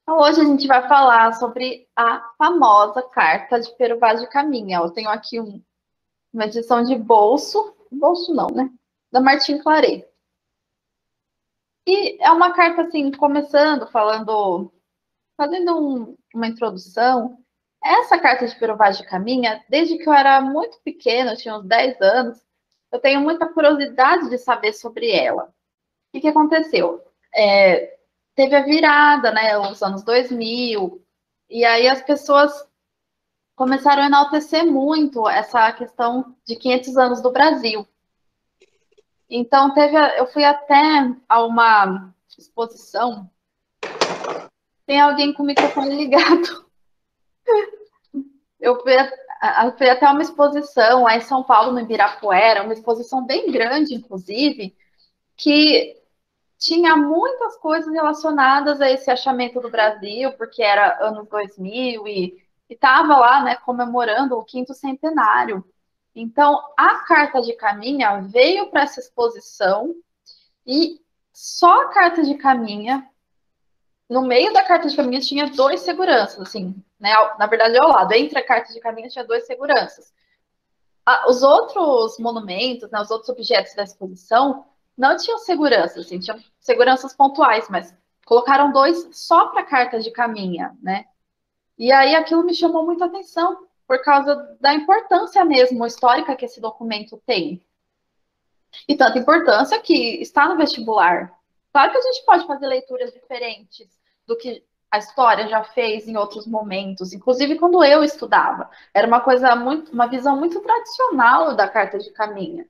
Então, hoje a gente vai falar sobre a famosa carta de Pero Vaz de Caminha. Eu tenho aqui uma edição de bolso não, né? Da Martin Claret. E é uma carta assim, começando, fazendo uma introdução. Essa carta de Pero Vaz de Caminha, desde que eu era muito pequena, eu tinha uns 10 anos, eu tenho muita curiosidade de saber sobre ela. O que aconteceu? Teve a virada, né, os anos 2000, e aí as pessoas começaram a enaltecer muito essa questão de 500 anos do Brasil. Então, eu fui até a uma exposição, tem alguém com o microfone ligado. Eu fui até uma exposição lá em São Paulo, no Ibirapuera, uma exposição bem grande, inclusive, que tinha muitas coisas relacionadas a esse achamento do Brasil, porque era anos 2000 e estava lá, né, comemorando o quinto centenário. Então, a carta de caminha veio para essa exposição e só a carta de caminha, no meio da carta de caminha tinha dois seguranças, assim, né? Na verdade, ao lado, entre a carta de caminha tinha dois seguranças. Os outros monumentos, né, os outros objetos da exposição não tinham segurança, assim, tinham seguranças pontuais, mas colocaram dois só para a carta de caminha, né? E aí aquilo me chamou muita atenção, por causa da importância mesmo histórica que esse documento tem. E tanta importância que está no vestibular. Claro que a gente pode fazer leituras diferentes do que a história já fez em outros momentos, inclusive quando eu estudava. Era uma visão muito tradicional da carta de caminha.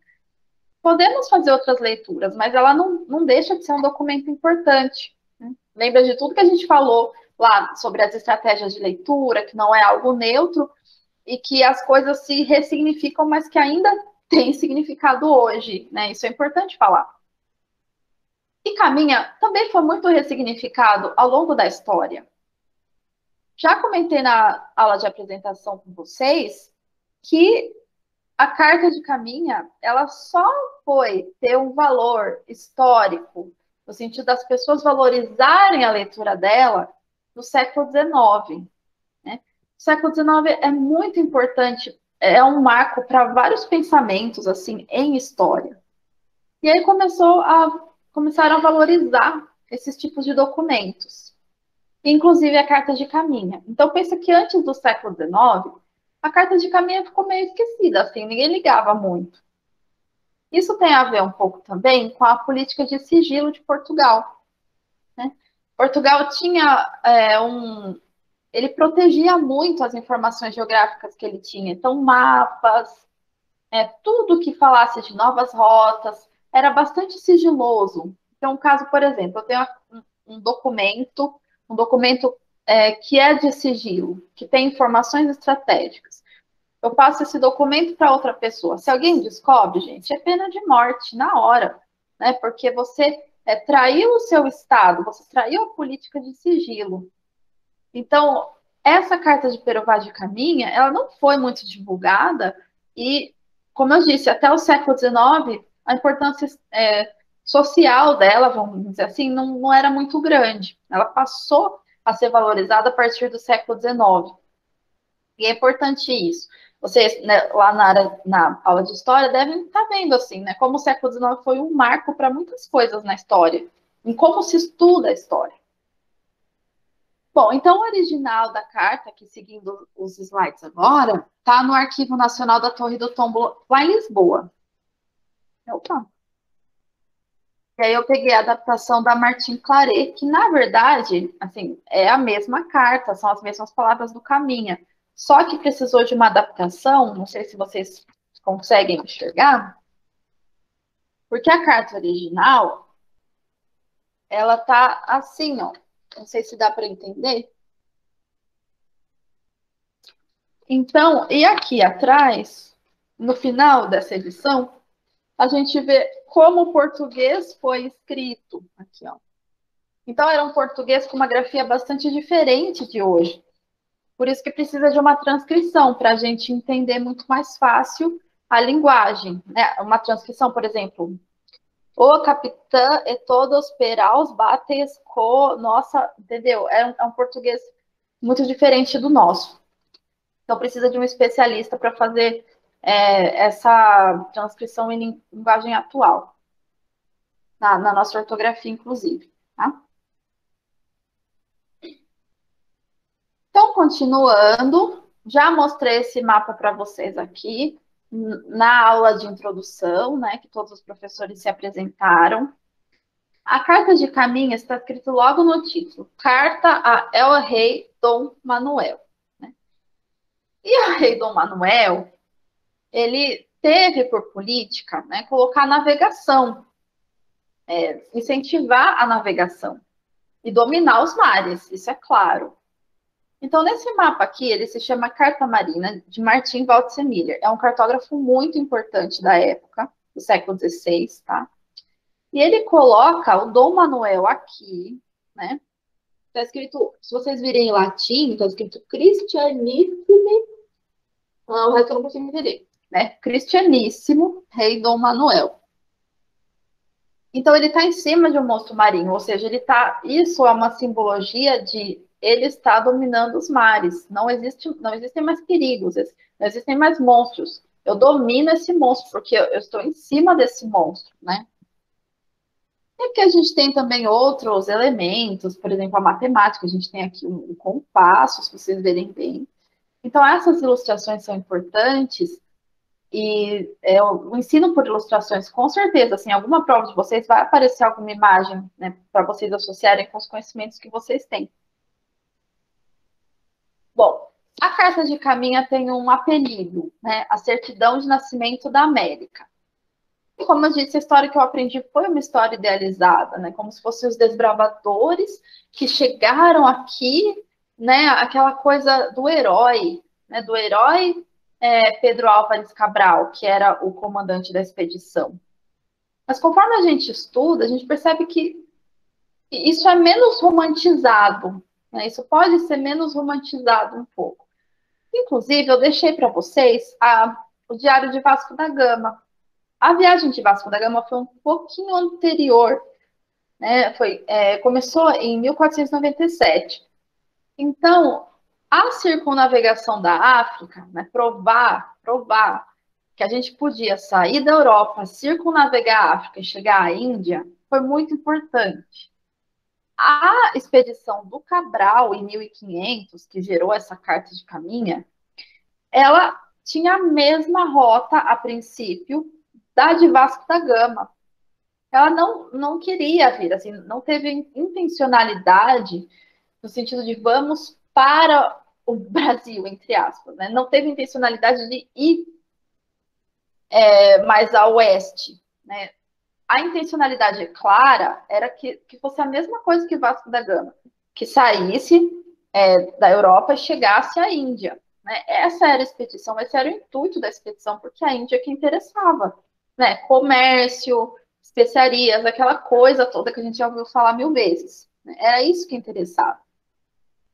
Podemos fazer outras leituras, mas ela não deixa de ser um documento importante. Né? Lembra de tudo que a gente falou lá sobre as estratégias de leitura, que não é algo neutro e que as coisas se ressignificam, mas que ainda tem significado hoje, né? Isso é importante falar. E Caminha também foi muito ressignificado ao longo da história. Já comentei na aula de apresentação com vocês que a carta de Caminha, ela só foi ter um valor histórico, no sentido das pessoas valorizarem a leitura dela, no século XIX. Né? O século XIX é muito importante, é um marco para vários pensamentos assim em história. E aí começaram a valorizar esses tipos de documentos, inclusive a carta de caminha. Então pensa que antes do século XIX, a carta de caminha ficou meio esquecida, assim, ninguém ligava muito. Isso tem a ver um pouco também com a política de sigilo de Portugal. Né? Portugal tinha ele protegia muito as informações geográficas que ele tinha. Então, mapas, tudo que falasse de novas rotas, era bastante sigiloso. Então, caso, por exemplo, eu tenho um documento que é de sigilo, que tem informações estratégicas. Eu passo esse documento para outra pessoa. Se alguém descobre, gente, é pena de morte na hora, né? Porque você traiu o seu Estado, você traiu a política de sigilo. Então, essa carta de Pero Vaz de Caminha, ela não foi muito divulgada e, como eu disse, até o século XIX, a importância social dela, vamos dizer assim, não era muito grande. Ela passou a ser valorizada a partir do século XIX. E é importante isso. Vocês, né, lá na aula de história, devem estar vendo assim, né, como o século XIX foi um marco para muitas coisas na história, em como se estuda a história. Bom, então o original da carta, que seguindo os slides agora, está no Arquivo Nacional da Torre do Tombo, lá em Lisboa. Opa. E aí eu peguei a adaptação da Martin Claret, que na verdade, assim, é a mesma carta, são as mesmas palavras do Caminha, só que precisou de uma adaptação, não sei se vocês conseguem enxergar, porque a carta original, ela tá assim, ó, não sei se dá para entender. Então, e aqui atrás, no final dessa edição, a gente vê como o português foi escrito. Aqui, ó. Então, era um português com uma grafia bastante diferente de hoje. Por isso que precisa de uma transcrição, para a gente entender muito mais fácil a linguagem. Né? Uma transcrição, por exemplo, O capitã e todos peraus bates co... Nossa, entendeu? É um português muito diferente do nosso. Então, precisa de um especialista para fazer essa transcrição em linguagem atual, na nossa ortografia, inclusive. Tá? Então, continuando, já mostrei esse mapa para vocês aqui na aula de introdução, né, que todos os professores se apresentaram. A carta de caminho está escrito logo no título, Carta a El Rei Dom Manuel. Né? E o rei Dom Manuel, ele teve por política, né, colocar a navegação, incentivar a navegação e dominar os mares, isso é claro. Então, nesse mapa aqui, ele se chama Carta Marina, de Martin Waldseemüller. É um cartógrafo muito importante da época, do século XVI, tá? E ele coloca o Dom Manuel aqui, né? Está escrito, se vocês virem em latim, está escrito Christianissime, o resto eu não consigo entender, né? Cristianíssimo, rei Dom Manuel. Então, ele está em cima de um monstro marinho, ou seja, ele tá. Isso é uma simbologia de ele está dominando os mares. Não existem mais perigos, não existem mais monstros. Eu domino esse monstro, porque eu estou em cima desse monstro, né? E porque a gente tem também outros elementos, por exemplo, a matemática, a gente tem aqui um compasso, se vocês verem bem. Então, essas ilustrações são importantes e o ensino por ilustrações, com certeza, assim, alguma prova de vocês vai aparecer alguma imagem, né, para vocês associarem com os conhecimentos que vocês têm. Bom, a carta de caminha tem um apelido, né, a certidão de nascimento da América. E como eu disse, a história que eu aprendi foi uma história idealizada, né, como se fossem os desbravadores que chegaram aqui, né, aquela coisa do herói, né, do herói Pedro Álvares Cabral, que era o comandante da expedição. Mas conforme a gente estuda, a gente percebe que isso é menos romantizado, né? Isso pode ser menos romantizado um pouco. Inclusive, eu deixei para vocês o Diário de Vasco da Gama. A viagem de Vasco da Gama foi um pouquinho anterior, né? Começou em 1497. Então, a circunnavegação da África, né, provar que a gente podia sair da Europa, circunnavegar a África e chegar à Índia, foi muito importante. A expedição do Cabral, em 1500, que gerou essa carta de caminha, ela tinha a mesma rota, a princípio, da de Vasco da Gama. Ela não queria vir, assim, não teve intencionalidade no sentido de vamos para o Brasil, entre aspas, né? Não teve intencionalidade de ir mais a oeste, né? A intencionalidade clara era que fosse a mesma coisa que Vasco da Gama, que saísse da Europa e chegasse à Índia. Né? Essa era a expedição, esse era o intuito da expedição, porque a Índia é que interessava. Né? Comércio, especiarias, aquela coisa toda que a gente já ouviu falar 1000 vezes. Né? Era isso que interessava.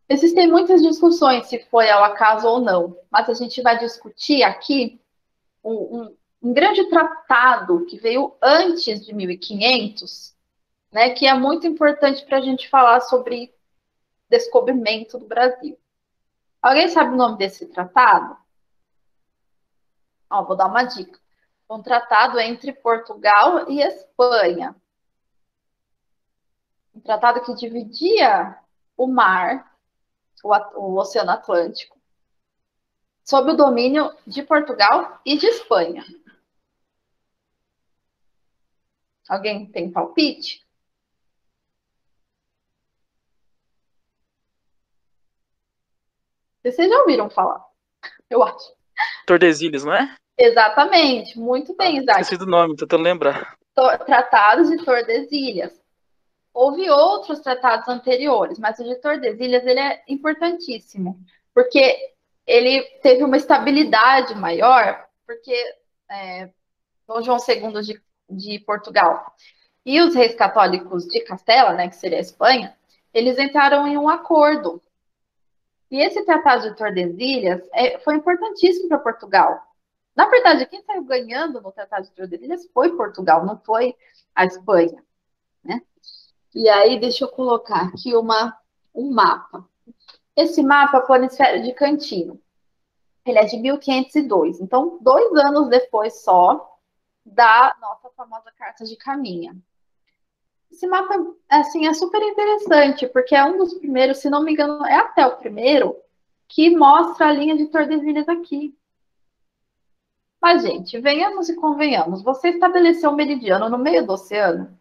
Existem muitas discussões se foi ao acaso ou não, mas a gente vai discutir aqui um grande tratado que veio antes de 1500, né, que é muito importante para a gente falar sobre descobrimento do Brasil. Alguém sabe o nome desse tratado? Vou dar uma dica. Um tratado entre Portugal e Espanha. Um tratado que dividia o mar, o Oceano Atlântico, sob o domínio de Portugal e de Espanha. Alguém tem palpite? Vocês já ouviram falar, eu acho. Tordesilhas, não é? Exatamente, muito bem, Isaac. Esqueci do nome, tentando lembrar. Tratados de Tordesilhas. Houve outros tratados anteriores, mas o de Tordesilhas ele é importantíssimo, porque ele teve uma estabilidade maior, porque Dom João II de Portugal e os reis católicos de Castela, né, que seria a Espanha, eles entraram em um acordo. E esse Tratado de Tordesilhas foi importantíssimo para Portugal, Na verdade, quem saiu ganhando no Tratado de Tordesilhas foi Portugal, não foi a Espanha, né? E aí, deixa eu colocar aqui um mapa. Esse mapa é o Planisfério de Cantino. Ele é de 1502, então 2 anos depois só da nossa famosa Carta de Caminha. Esse mapa, assim, é super interessante, porque é um dos primeiros, se não me engano, é até o primeiro, que mostra a linha de Tordesilhas aqui. Mas, gente, venhamos e convenhamos, você estabeleceu um meridiano no meio do oceano?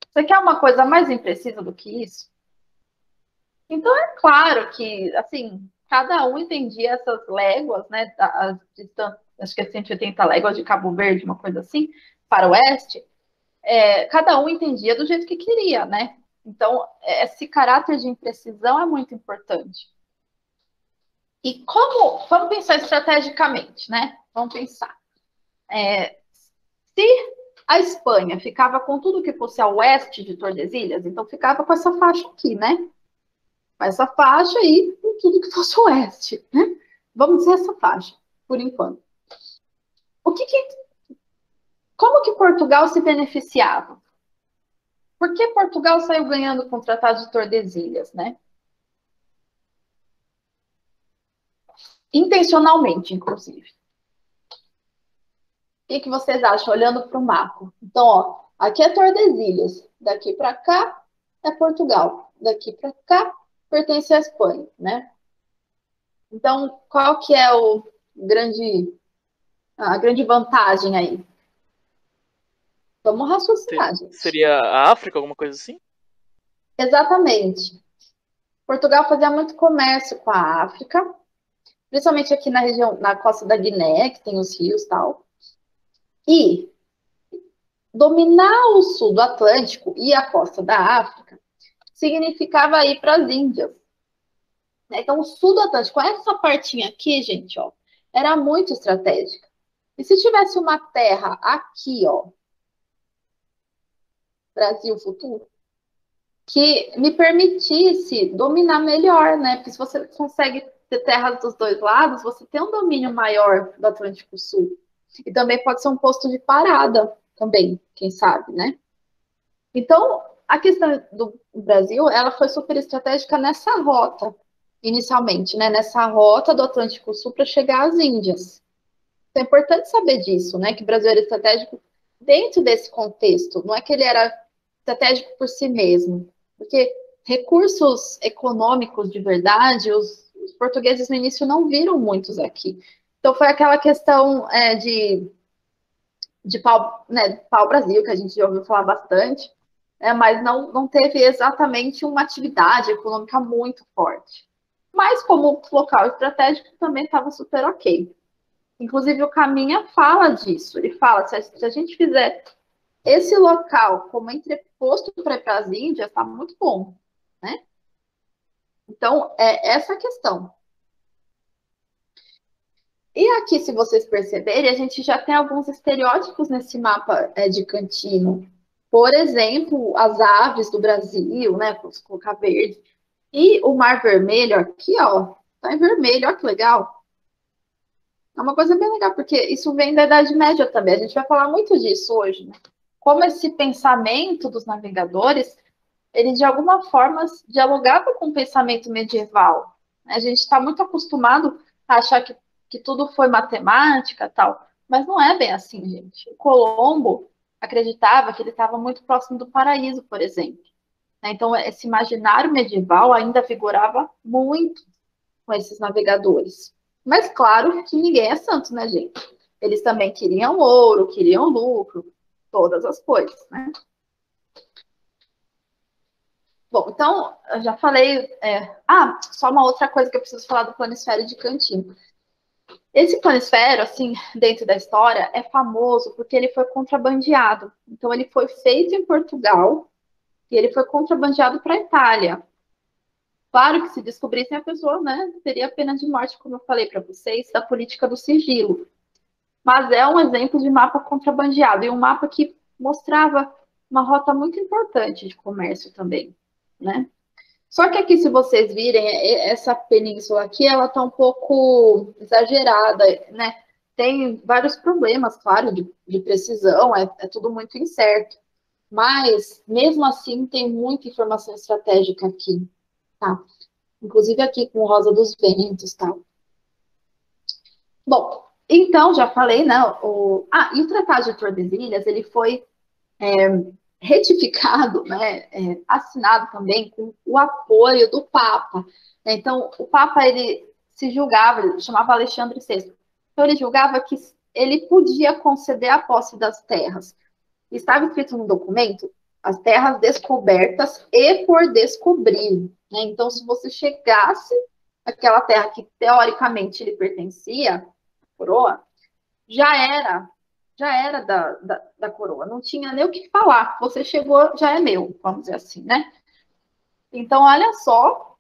Você quer uma coisa mais imprecisa do que isso? Então, é claro que, assim, cada um entendia essas léguas, né, as distâncias, acho que é 180 léguas de Cabo Verde, uma coisa assim, para o oeste, cada um entendia do jeito que queria, né? Então, esse caráter de imprecisão é muito importante. E como, vamos pensar estrategicamente, né? Vamos pensar. Se a Espanha ficava com tudo que fosse a oeste de Tordesilhas, então ficava com essa faixa aqui, né? Com essa faixa aí, com tudo que fosse oeste, né? Vamos dizer essa faixa, por enquanto. Como que Portugal se beneficiava? Por que Portugal saiu ganhando com o Tratado de Tordesilhas, né? Intencionalmente, inclusive. O que vocês acham, olhando para o mapa? Então, ó, aqui é Tordesilhas, daqui para cá é Portugal, daqui para cá pertence à Espanha, né? Então, qual que é a grande vantagem aí? Vamos raciocinar, gente. Seria a África, alguma coisa assim? Exatamente. Portugal fazia muito comércio com a África, principalmente aqui na região, na costa da Guiné, que tem os rios e tal. E dominar o sul do Atlântico e a costa da África significava ir para as Índias. Então, o sul do Atlântico, essa partinha aqui, gente, ó, era muito estratégica. E se tivesse uma terra aqui, ó, Brasil futuro, que me permitisse dominar melhor, né? Porque se você consegue ter terras dos dois lados, você tem um domínio maior do Atlântico Sul. E também pode ser um posto de parada, também, quem sabe, né? Então, a questão do Brasil, ela foi super estratégica nessa rota, inicialmente, né? Nessa rota do Atlântico Sul para chegar às Índias. Então, é importante saber disso, né? Que o Brasil era estratégico dentro desse contexto. Não é que ele era estratégico por si mesmo, porque recursos econômicos de verdade, os portugueses no início não viram muitos aqui. Então, foi aquela questão de pau, né, pau Brasil, que a gente já ouviu falar bastante, mas não teve exatamente uma atividade econômica muito forte. Mas como local estratégico também estava super ok. Inclusive o Caminha fala disso. Ele fala, se a gente fizer esse local como entreposto para ir para as Índias, está muito bom, né? Então, é essa a questão. E aqui, se vocês perceberem, a gente já tem alguns estereótipos nesse mapa de Cantino. Por exemplo, as aves do Brasil, né? Vamos colocar verde. E o Mar Vermelho aqui, ó, tá em vermelho, ó que legal. É uma coisa bem legal, porque isso vem da Idade Média também. A gente vai falar muito disso hoje, né? Como esse pensamento dos navegadores, ele de alguma forma dialogava com o pensamento medieval. A gente está muito acostumado a achar que tudo foi matemática tal, mas não é bem assim, gente. O Colombo acreditava que ele estava muito próximo do paraíso, por exemplo. Então, esse imaginário medieval ainda vigorava muito com esses navegadores. Mas claro que ninguém é santo, né, gente? Eles também queriam ouro, queriam lucro, todas as coisas, né? Bom, então, eu já falei. Só uma outra coisa que eu preciso falar do planisfério de Cantino. Esse planisfério, assim, dentro da história, é famoso porque ele foi contrabandeado. Então, ele foi feito em Portugal e ele foi contrabandeado para a Itália. Claro que se descobrissem a pessoa, né, teria pena de morte, como eu falei para vocês, da política do sigilo. Mas é um exemplo de mapa contrabandeado e um mapa que mostrava uma rota muito importante de comércio também, né? Só que aqui, se vocês virem, essa península aqui, ela está um pouco exagerada, né? tem vários problemas, claro, de precisão, é tudo muito incerto. Mas, mesmo assim, tem muita informação estratégica aqui, tá? Inclusive aqui com Rosa dos Ventos, tal. Bom, então, já falei, né? E o Tratado de Tordesilhas, ele foi retificado, né, assinado também com o apoio do Papa. Então, o Papa, ele se julgava, ele chamava Alexandre VI. Então, ele julgava que ele podia conceder a posse das terras. Estava escrito no documento as terras descobertas e por descobrir. Né? Então, se você chegasse àquela terra que teoricamente lhe pertencia, a coroa, já era da coroa, não tinha nem o que falar. Você chegou, já é meu, vamos dizer assim, né? Então, olha só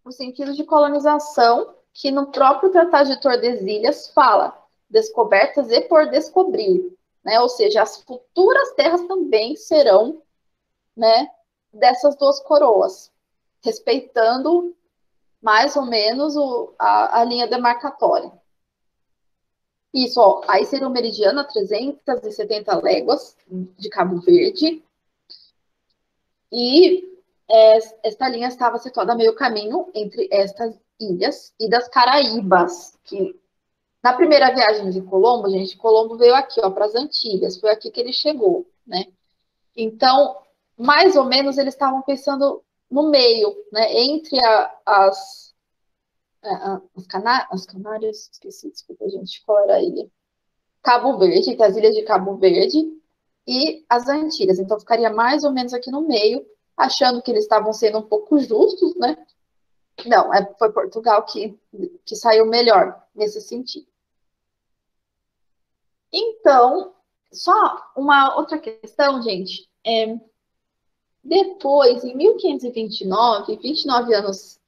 o sentido de colonização que no próprio Tratado de Tordesilhas fala, descobertas e por descobrir, né? Ou seja, as futuras terras também serão, né, dessas duas coroas, respeitando mais ou menos a linha demarcatória. Isso, ó, aí seria o meridiano a 370 léguas de Cabo Verde. E esta linha estava situada a meio caminho entre estas ilhas e das Caraíbas, que na primeira viagem de Colombo, gente, Colombo veio aqui, ó, para as Antilhas, foi aqui que ele chegou, né? Então, mais ou menos, eles estavam pensando no meio, né, entre as Canárias, esqueci, desculpa, gente, qual era a ilha? Cabo Verde, entre as ilhas de Cabo Verde e as Antilhas. Então, ficaria mais ou menos aqui no meio, achando que eles estavam sendo um pouco justos, né? Não, foi Portugal que saiu melhor nesse sentido. Então, só uma outra questão, gente. Depois, em 1529, 29 anos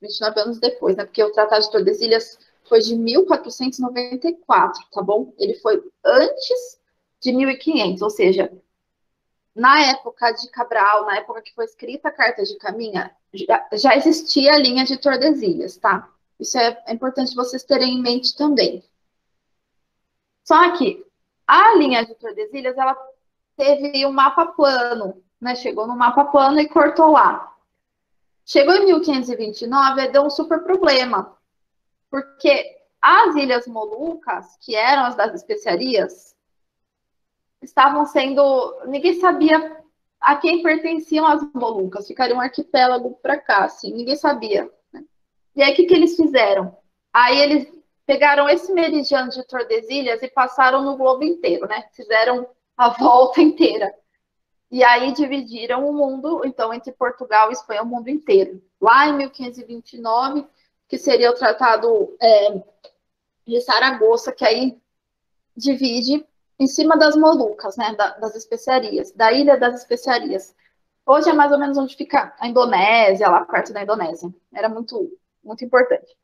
depois, né? Porque o Tratado de Tordesilhas foi de 1494, tá bom? Ele foi antes de 1500, ou seja, na época de Cabral, na época que foi escrita a Carta de Caminha, já existia a linha de Tordesilhas, tá? Isso é importante vocês terem em mente também. Só que a linha de Tordesilhas, ela teve um mapa plano, né? Chegou no mapa plano e cortou lá. Chegou em 1529, deu um super problema, porque as Ilhas Molucas, que eram as das especiarias, estavam sendo... Ninguém sabia a quem pertenciam as Molucas, ficaria um arquipélago para cá, assim, ninguém sabia. Né? E aí, o que eles fizeram? Aí eles pegaram esse meridiano de Tordesilhas e passaram no globo inteiro, né? Fizeram a volta inteira. E aí dividiram o mundo, então, entre Portugal e Espanha, o mundo inteiro. Lá em 1529, que seria o Tratado de Saragoça, que aí divide em cima das Molucas, né, das especiarias, da Ilha das Especiarias. Hoje é mais ou menos onde fica a Indonésia, lá perto da Indonésia. Era muito, muito importante.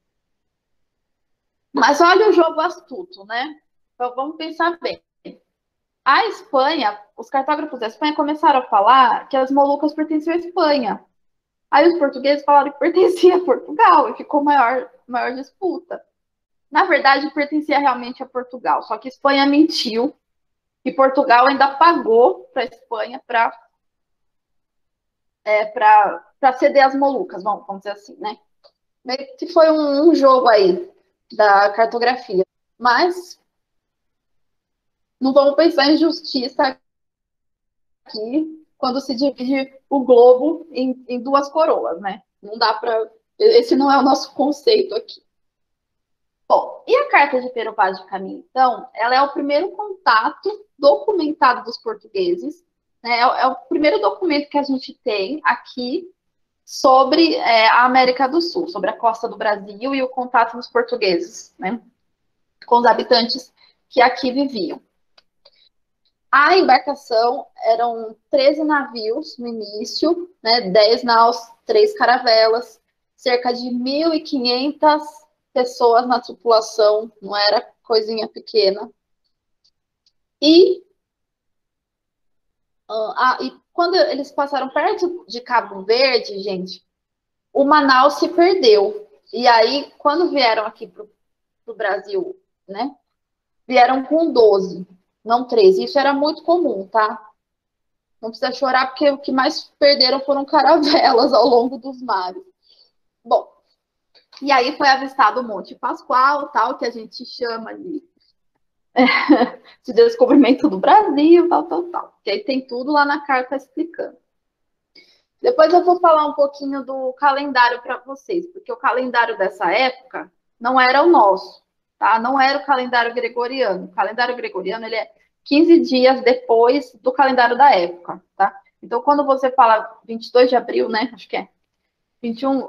Mas olha o jogo astuto, né? Então vamos pensar bem. A Espanha, os cartógrafos da Espanha começaram a falar que as Molucas pertenciam à Espanha. Aí os portugueses falaram que pertencia a Portugal e ficou maior disputa. Na verdade, pertencia realmente a Portugal, só que a Espanha mentiu e Portugal ainda pagou para a Espanha para ceder as Molucas, vamos dizer assim, né? Meio que foi um jogo aí da cartografia. Mas não vamos pensar em justiça aqui quando se divide o globo em duas coroas, né? Não dá para. Esse não é o nosso conceito aqui. Bom, e a Carta de Pero Vaz de Caminha, então, ela é o primeiro contato documentado dos portugueses, né? É o primeiro documento que a gente tem aqui sobre a América do Sul, sobre a costa do Brasil e o contato dos portugueses, né? Com os habitantes que aqui viviam. A embarcação eram 13 navios no início, né? 10 naus, 3 caravelas, cerca de 1.500 pessoas na tripulação, não era coisinha pequena. E quando eles passaram perto de Cabo Verde, gente, o Manaus se perdeu. E aí, quando vieram aqui para o Brasil, né, vieram com 12, não 13. Isso era muito comum, tá? Não precisa chorar, porque o que mais perderam foram caravelas ao longo dos mares. Bom, e aí foi avistado o Monte Pascoal, tal, que a gente chama de descobrimento do Brasil, tal, tal, tal. Que aí tem tudo lá na carta explicando. Depois eu vou falar um pouquinho do calendário para vocês, porque o calendário dessa época não era o nosso, tá? Não era o calendário gregoriano. O calendário gregoriano, ele é 15 dias depois do calendário da época, tá? Então, quando você fala 22 de abril, né? Acho que é 22,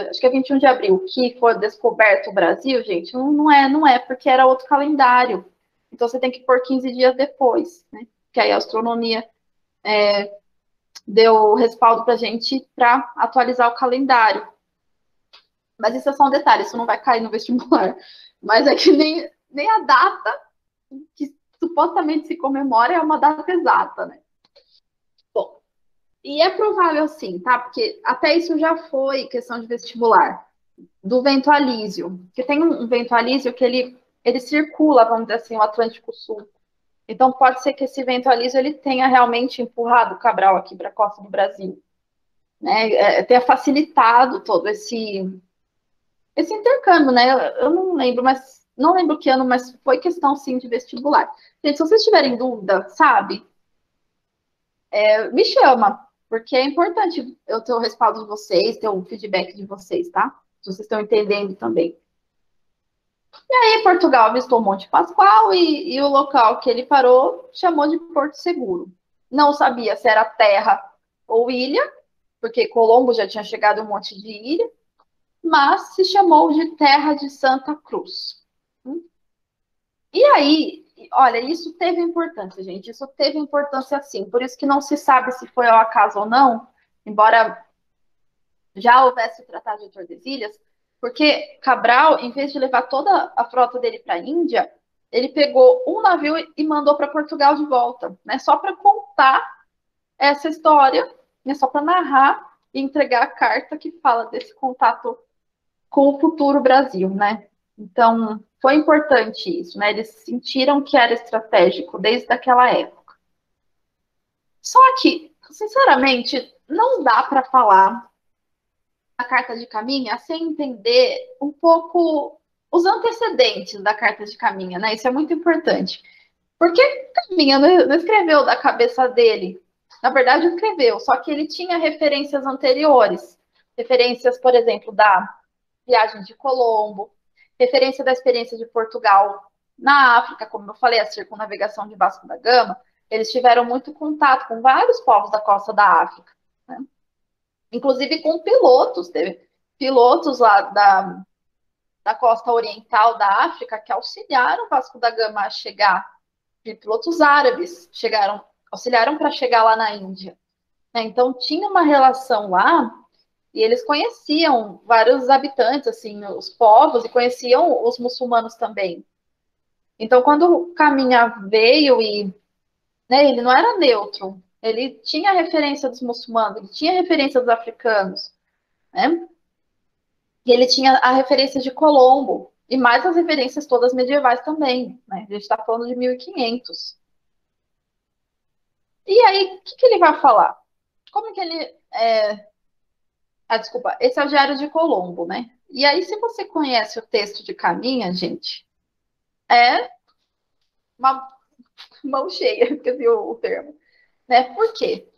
acho que é 21 de abril, que foi descoberto o Brasil, gente, não é, porque era outro calendário. Então, você tem que pôr 15 dias depois, né? Que aí a astronomia deu respaldo para a gente para atualizar o calendário. Mas isso é só um detalhe, isso não vai cair no vestibular. Mas é que nem a data que supostamente se comemora é uma data exata, né? Bom, e é provável sim, tá? Porque até isso já foi questão de vestibular. Do vento alísio. Que tem um vento alísio que ele circula, vamos dizer assim, o Atlântico Sul. Então pode ser que esse vento alísio ele tenha realmente empurrado o Cabral aqui para a costa do Brasil, né? Tenha facilitado todo esse intercâmbio, né? Eu não lembro, mas não lembro que ano, mas foi questão sim de vestibular. Gente, se vocês tiverem dúvida, sabe, me chama, porque é importante eu ter o respaldo de vocês, ter o feedback de vocês, tá? Se vocês estão entendendo também. E aí, Portugal avistou Monte Pascoal e o local que ele parou chamou de Porto Seguro. Não sabia se era terra ou ilha, porque Colombo já tinha chegado um monte de ilha, mas se chamou de Terra de Santa Cruz. E aí, olha, isso teve importância, gente. Isso teve importância sim. Por isso que não se sabe se foi ao acaso ou não, embora já houvesse o Tratado de Tordesilhas, porque Cabral, em vez de levar toda a frota dele para a Índia, ele pegou um navio e mandou para Portugal de volta, né? Só para contar essa história, né? Só para narrar e entregar a carta que fala desse contato com o futuro Brasil, né? Então, foi importante isso, né? Eles sentiram que era estratégico desde aquela época. Só que, sinceramente, não dá para falar a carta de Caminha sem entender um pouco os antecedentes da carta de Caminha, né? Isso é muito importante. Porque Caminha não escreveu da cabeça dele. Na verdade, escreveu, só que ele tinha referências anteriores. Referências, por exemplo, da viagem de Colombo, referência da experiência de Portugal na África, como eu falei, a circunnavegação de Vasco da Gama, eles tiveram muito contato com vários povos da costa da África, né? Inclusive com pilotos, teve pilotos lá da costa oriental da África que auxiliaram Vasco da Gama a chegar, pilotos árabes auxiliaram para chegar lá na Índia, né? Então tinha uma relação lá e eles conheciam vários habitantes, assim, os povos, e conheciam os muçulmanos também. Então, quando o Caminha veio né, ele não era neutro, ele tinha referência dos muçulmanos, ele tinha referência dos africanos, né? E ele tinha a referência de Colombo, e mais as referências todas medievais também, né? A gente está falando de 1500. E aí, o que ele vai falar? Como que ele... desculpa, esse é o Diário de Colombo, né? E aí, se você conhece o texto de Caminha, gente, é uma mão cheia, esqueci o termo, né? Por quê?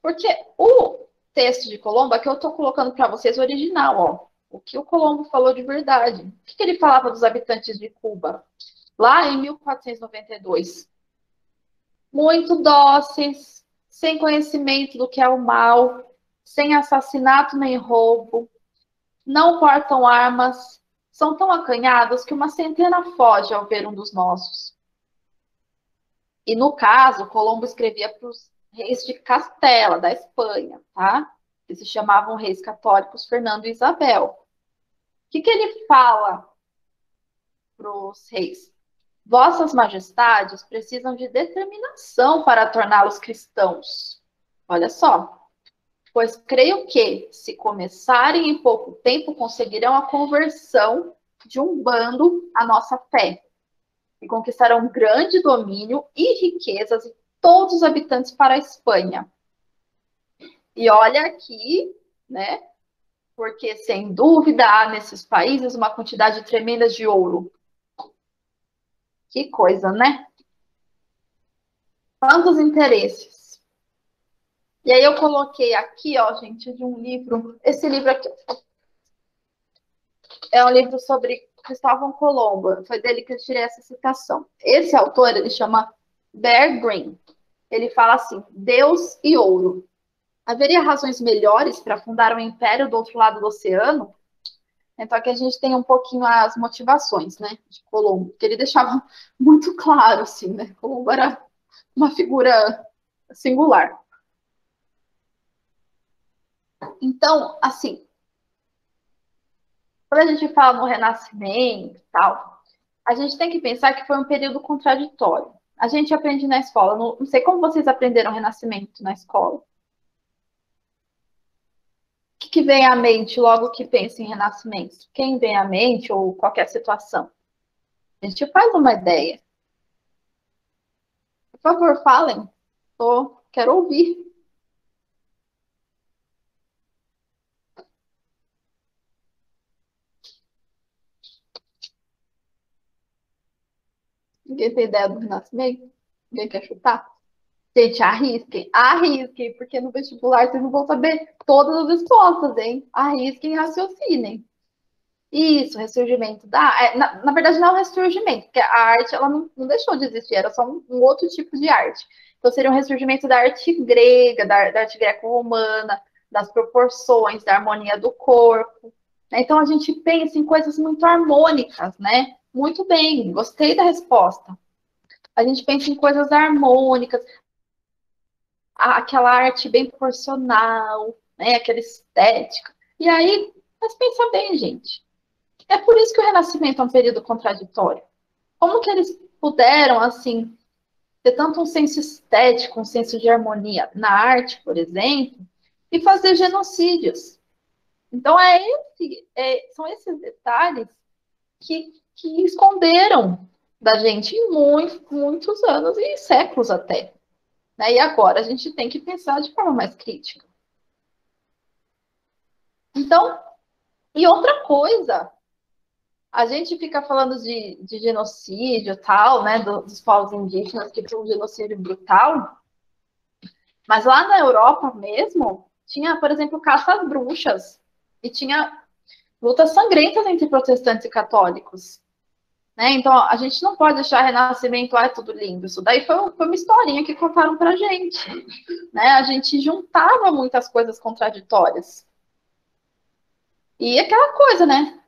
Porque o texto de Colombo, aqui eu estou colocando para vocês o original, ó. O que o Colombo falou de verdade. O que ele falava dos habitantes de Cuba? Lá em 1492. Muito dóceis, sem conhecimento do que é o mal, sem assassinato nem roubo, não portam armas, são tão acanhados que uma centena foge ao ver um dos nossos. E no caso, Colombo escrevia para os reis de Castela, da Espanha, tá? Que se chamavam reis católicos Fernando e Isabel. O que ele fala para os reis? Vossas majestades precisam de determinação para torná-los cristãos. Olha só. Pois creio que, se começarem em pouco tempo, conseguirão a conversão de um bando à nossa fé. e conquistaram um grande domínio e riquezas de todos os habitantes para a Espanha. E olha aqui, né? Porque, sem dúvida, há nesses países uma quantidade tremenda de ouro. Que coisa, né? Quantos interesses. E aí eu coloquei aqui, ó, gente, de um livro. Esse livro aqui é um livro sobre Cristóvão Colombo. Foi dele que eu tirei essa citação. Esse autor, ele chama Bear Green. Ele fala assim: Deus e ouro. Haveria razões melhores para fundar um império do outro lado do oceano? Então, aqui a gente tem um pouquinho as motivações, né, de Colombo, que ele deixava muito claro, assim, né? Colombo era uma figura singular. Então, assim, quando a gente fala no Renascimento e tal, a gente tem que pensar que foi um período contraditório. A gente aprende na escola, não sei como vocês aprenderam Renascimento na escola. O que vem à mente logo que pensa em Renascimento? Quem vem à mente ou qualquer situação? A gente faz uma ideia. Por favor, falem. Quero ouvir. Ninguém tem ideia do Renascimento? Ninguém quer chutar? Gente, arrisquem, arrisquem, porque no vestibular vocês não vão saber todas as respostas, hein? Arrisquem e raciocinem. Isso, ressurgimento na verdade, não é um ressurgimento, porque a arte ela não deixou de existir, era só um outro tipo de arte. Então, seria um ressurgimento da arte grega, da arte greco-romana, das proporções, da harmonia do corpo. Né? Então, a gente pensa em coisas muito harmônicas, né? Muito bem, gostei da resposta. A gente pensa em coisas harmônicas, aquela arte bem proporcional, né? Aquela estética. E aí, mas pensa bem, gente. É por isso que o Renascimento é um período contraditório. Como que eles puderam, assim, ter tanto um senso estético, um senso de harmonia na arte, por exemplo, e fazer genocídios? Então, são esses detalhes que esconderam da gente em muitos anos e séculos até. Né? E agora a gente tem que pensar de forma mais crítica. Então, e outra coisa, a gente fica falando de genocídio tal, né, dos povos indígenas, que foi um genocídio brutal, mas lá na Europa mesmo, tinha, por exemplo, caça às bruxas, e tinha lutas sangrentas entre protestantes e católicos. Né? Então, a gente não pode deixar Renascimento, é tudo lindo. Isso daí foi uma historinha que contaram pra gente. Né? A gente juntava muitas coisas contraditórias. E aquela coisa, né?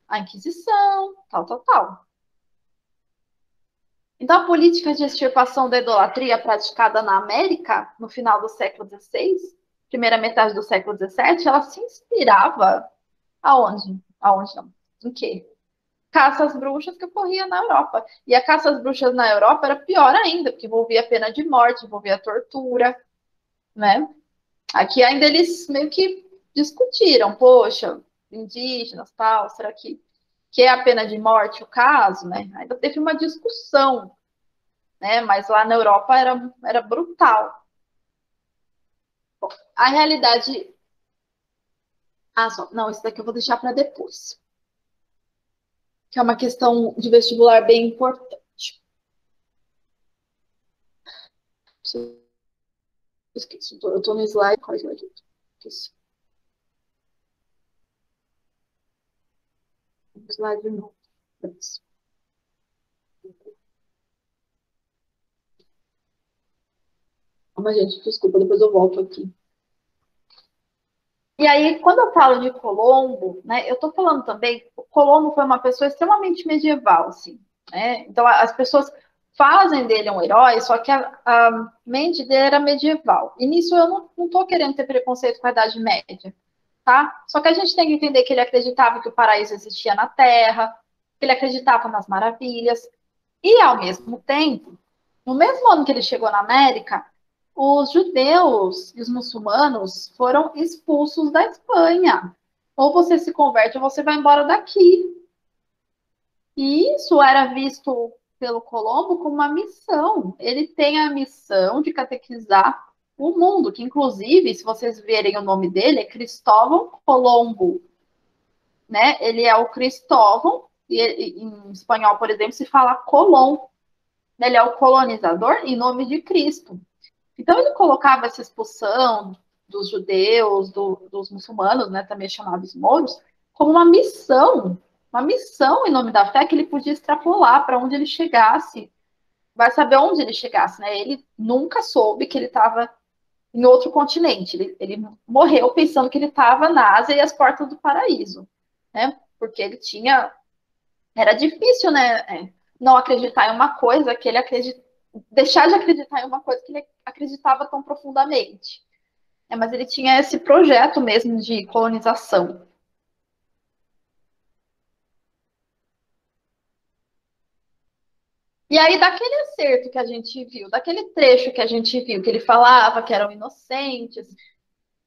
A Inquisição, tal. Então, a política de extirpação da idolatria praticada na América, no final do século XVI, primeira metade do século XVII, ela se inspirava aonde? Aonde não? Em quê? Caça às bruxas que ocorria na Europa. E a caça às bruxas na Europa era pior ainda, porque envolvia pena de morte, envolvia tortura, né? Aqui ainda eles meio que discutiram, poxa, indígenas, tal, será que é a pena de morte o caso, né? Ainda teve uma discussão, né? Mas lá na Europa era brutal. Bom, a realidade. Ah, só. Não, isso daqui eu vou deixar para depois. Que é uma questão de vestibular bem importante. Esqueci, eu estou no slide. Qual slide? Esqueci. Slide não. Mas, gente, desculpa, depois eu volto aqui. E aí, quando eu falo de Colombo, né, eu estou falando também, Colombo foi uma pessoa extremamente medieval, assim, né? Então, as pessoas fazem dele um herói, só que a mente dele era medieval. E nisso eu não estou querendo ter preconceito com a Idade Média, tá? Só que a gente tem que entender que ele acreditava que o paraíso existia na Terra, que ele acreditava nas maravilhas, e, ao mesmo tempo, no mesmo ano que ele chegou na América, os judeus e os muçulmanos foram expulsos da Espanha. Ou você se converte ou você vai embora daqui. E isso era visto pelo Colombo como uma missão. Ele tem a missão de catequizar o mundo, que inclusive, se vocês verem o nome dele, é Cristóvão Colombo, né? Ele é o Cristóvão, e em espanhol, por exemplo, se fala Colón. Ele é o colonizador em nome de Cristo. Então ele colocava essa expulsão dos judeus, dos muçulmanos, né, também chamados mouros, como uma missão em nome da fé que ele podia extrapolar para onde ele chegasse. Vai saber onde ele chegasse, né? Ele nunca soube que ele estava em outro continente. Ele morreu pensando que ele estava na Ásia e às portas do paraíso, né? Porque ele tinha. Era difícil, né? Não acreditar em uma coisa que ele acreditava. Deixar de acreditar em uma coisa que ele acreditava tão profundamente. Mas ele tinha esse projeto mesmo de colonização. E aí, daquele acerto que a gente viu, daquele trecho que a gente viu, que ele falava que eram inocentes,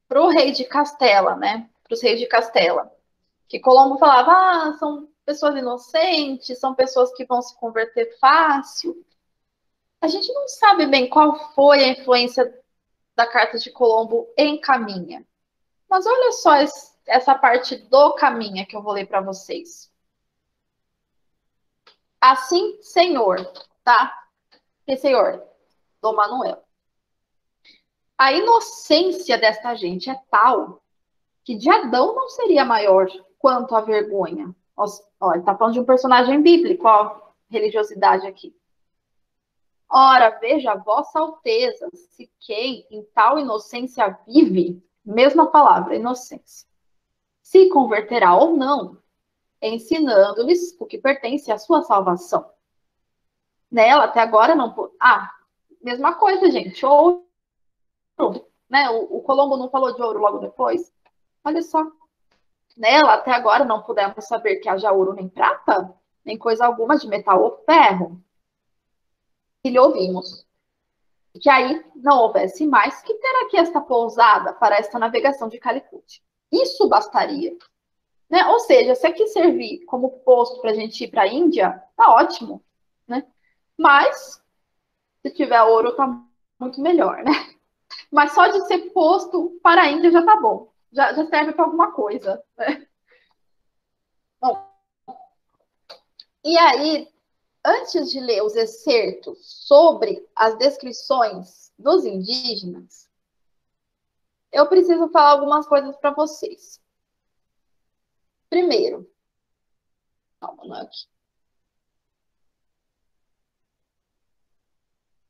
para o rei de Castela, né? Para os reis de Castela. Que Colombo falava, são pessoas inocentes, são pessoas que vão se converter fácil. A gente não sabe bem qual foi a influência da carta de Colombo em Caminha. Mas olha só essa parte do Caminha que eu vou ler para vocês. Assim, Senhor, tá? E Senhor, Dom Manuel. A inocência desta gente é tal que de Adão não seria maior quanto a vergonha. Ó, ele tá falando de um personagem bíblico, ó, religiosidade aqui. Ora, veja, Vossa Alteza, se quem em tal inocência vive, mesma palavra, inocência, se converterá ou não, ensinando-lhes o que pertence à sua salvação. Nela, até agora, não... mesma coisa, gente, ouro, né? O Colombo não falou de ouro logo depois? Olha só. Nela, até agora, não pudemos saber que haja ouro nem prata, nem coisa alguma de metal ou ferro. E lhe ouvimos que aí não houvesse mais que ter aqui esta pousada para esta navegação de Calicut. Isso bastaria. Né? Ou seja, se aqui servir como posto para a gente ir para a Índia, tá ótimo. Né? Mas, se tiver ouro, tá muito melhor. Né? Mas só de ser posto para a Índia já tá bom. Já serve para alguma coisa. Né? Bom, e aí, antes de ler os excertos sobre as descrições dos indígenas, eu preciso falar algumas coisas para vocês. Primeiro, calma, não é aqui.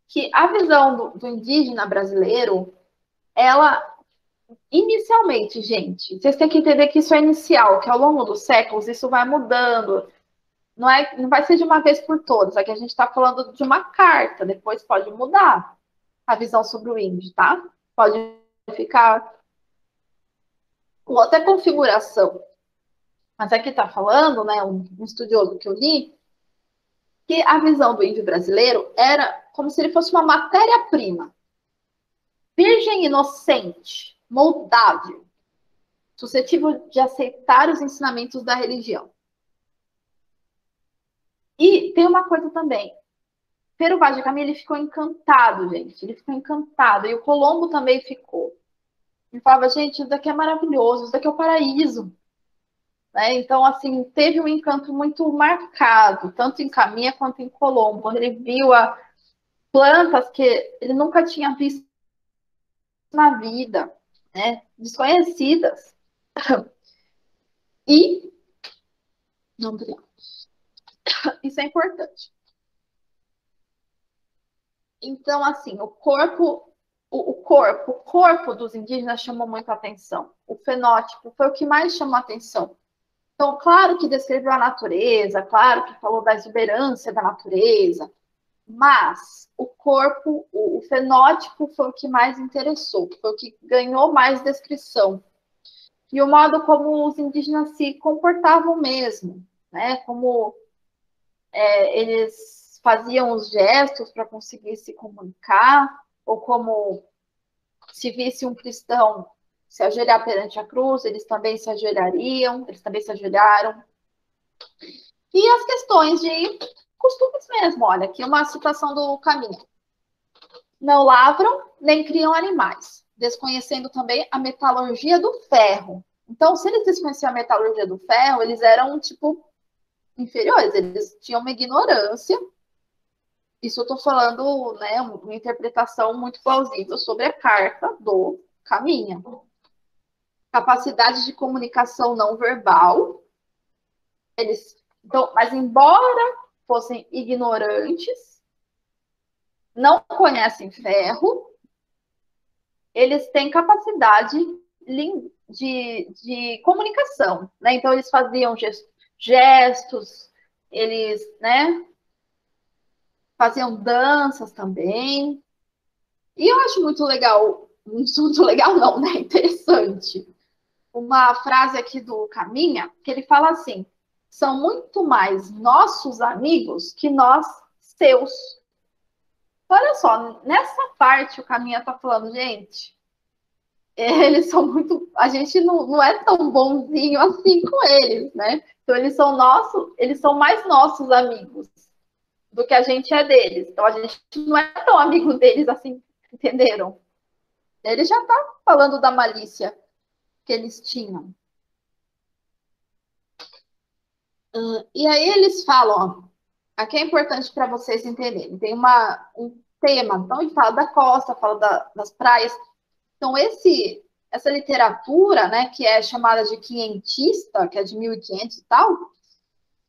Que a visão do indígena brasileiro, ela, inicialmente, gente, vocês têm que entender que isso é inicial, que ao longo dos séculos isso vai mudando. Não vai ser de uma vez por todas. Aqui a gente está falando de uma carta, depois pode mudar a visão sobre o índio, tá? Pode ficar com outra configuração. Mas aqui está falando, né, um estudioso que eu li, que a visão do índio brasileiro era como se ele fosse uma matéria-prima. Virgem inocente, moldável, suscetível de aceitar os ensinamentos da religião. E tem uma coisa também. Pero Vaz de Caminha, ele ficou encantado, gente. Ele ficou encantado. E o Colombo também ficou. Ele falava, gente, isso daqui é maravilhoso, isso daqui é o paraíso. Né? Então, assim, teve um encanto muito marcado, tanto em Caminha quanto em Colombo, quando ele viu plantas que ele nunca tinha visto na vida, né? Desconhecidas. E não, isso é importante. Então, assim, o corpo dos indígenas chamou muito a atenção. O fenótipo foi o que mais chamou a atenção. Então, claro que descreveu a natureza, claro que falou da exuberância da natureza, mas o fenótipo foi o que mais interessou, foi o que ganhou mais descrição. E o modo como os indígenas se comportavam mesmo, né? Como eles faziam os gestos para conseguir se comunicar, ou como se visse um cristão se ajoelhar perante a cruz, eles também se ajoelhariam, eles também se ajoelharam. E as questões de costumes mesmo. Olha, aqui uma citação do Caminha. Não lavram nem criam animais, desconhecendo também a metalurgia do ferro. Então, se eles desconheciam a metalurgia do ferro, eles eram, tipo, inferiores, eles tinham uma ignorância. Isso eu estou falando, né, uma interpretação muito plausível sobre a carta do Caminha. Capacidade de comunicação não verbal. Então, mas embora fossem ignorantes, não conhecem ferro, eles têm capacidade de comunicação, né? Então, eles faziam gestos, eles, né, faziam danças também. E eu acho muito legal não, né? Interessante. Uma frase aqui do Caminha, que ele fala assim: são muito mais nossos amigos que nós seus. Olha só, nessa parte o Caminha está falando, gente, eles são muito. A gente não é tão bonzinho assim com eles, né? Então eles são mais nossos amigos do que a gente é deles. Então a gente não é tão amigo deles assim, entenderam? Ele já está falando da malícia que eles tinham. E aí eles falam, ó, aqui é importante para vocês entenderem, tem um tema, então ele fala da costa, fala das praias. Então essa literatura, né, que é chamada de quinhentista, que é de 1500 e tal,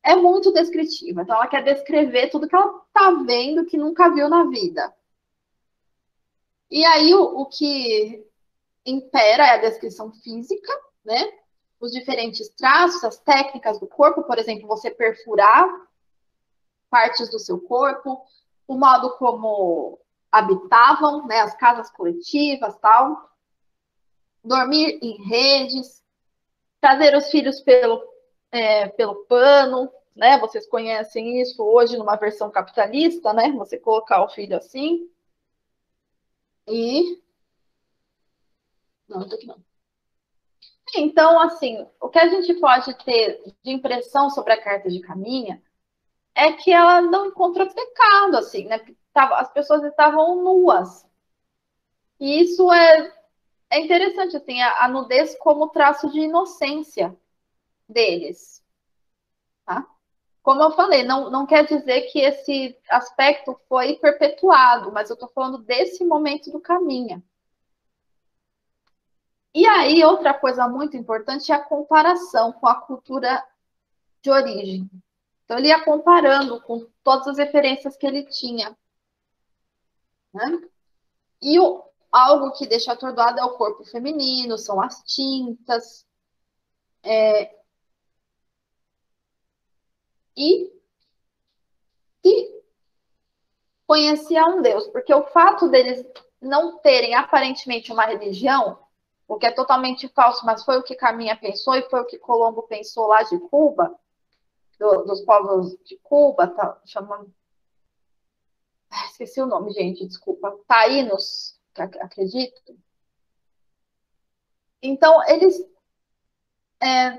é muito descritiva. Então ela quer descrever tudo que ela está vendo que nunca viu na vida. E aí o que impera é a descrição física, né? Os diferentes traços, as técnicas do corpo, por exemplo, você perfurar partes do seu corpo, o modo como habitavam, né, as casas coletivas, tal, dormir em redes, trazer os filhos pelo pano, né? Vocês conhecem isso hoje numa versão capitalista, né? Você colocar o filho assim. E não, isso aqui não. Então, assim, o que a gente pode ter de impressão sobre a carta de Caminha é que ela não encontra pecado, assim, né? As pessoas estavam nuas. E isso é interessante, assim, a nudez como traço de inocência deles, tá? Como eu falei, não quer dizer que esse aspecto foi perpetuado, mas eu estou falando desse momento do caminho. E aí, outra coisa muito importante é a comparação com a cultura de origem. Então, ele ia comparando com todas as referências que ele tinha, né? E algo que deixa atordoado é o corpo feminino, são as tintas. E se conhecia um Deus, porque o fato deles não terem aparentemente uma religião, o que é totalmente falso, mas foi o que Caminha pensou e foi o que Colombo pensou lá de Cuba, dos povos de Cuba, tá chamando. Esqueci o nome, gente, desculpa. Taínos, acredito. Então, eles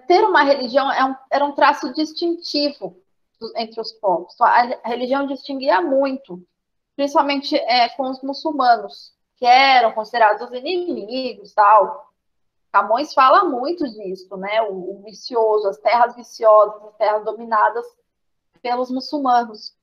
ter uma religião era um traço distintivo entre os povos. A religião distinguia muito, principalmente com os muçulmanos, que eram considerados inimigos, tal. Camões fala muito disso, né? O vicioso, as terras viciosas, as terras dominadas pelos muçulmanos.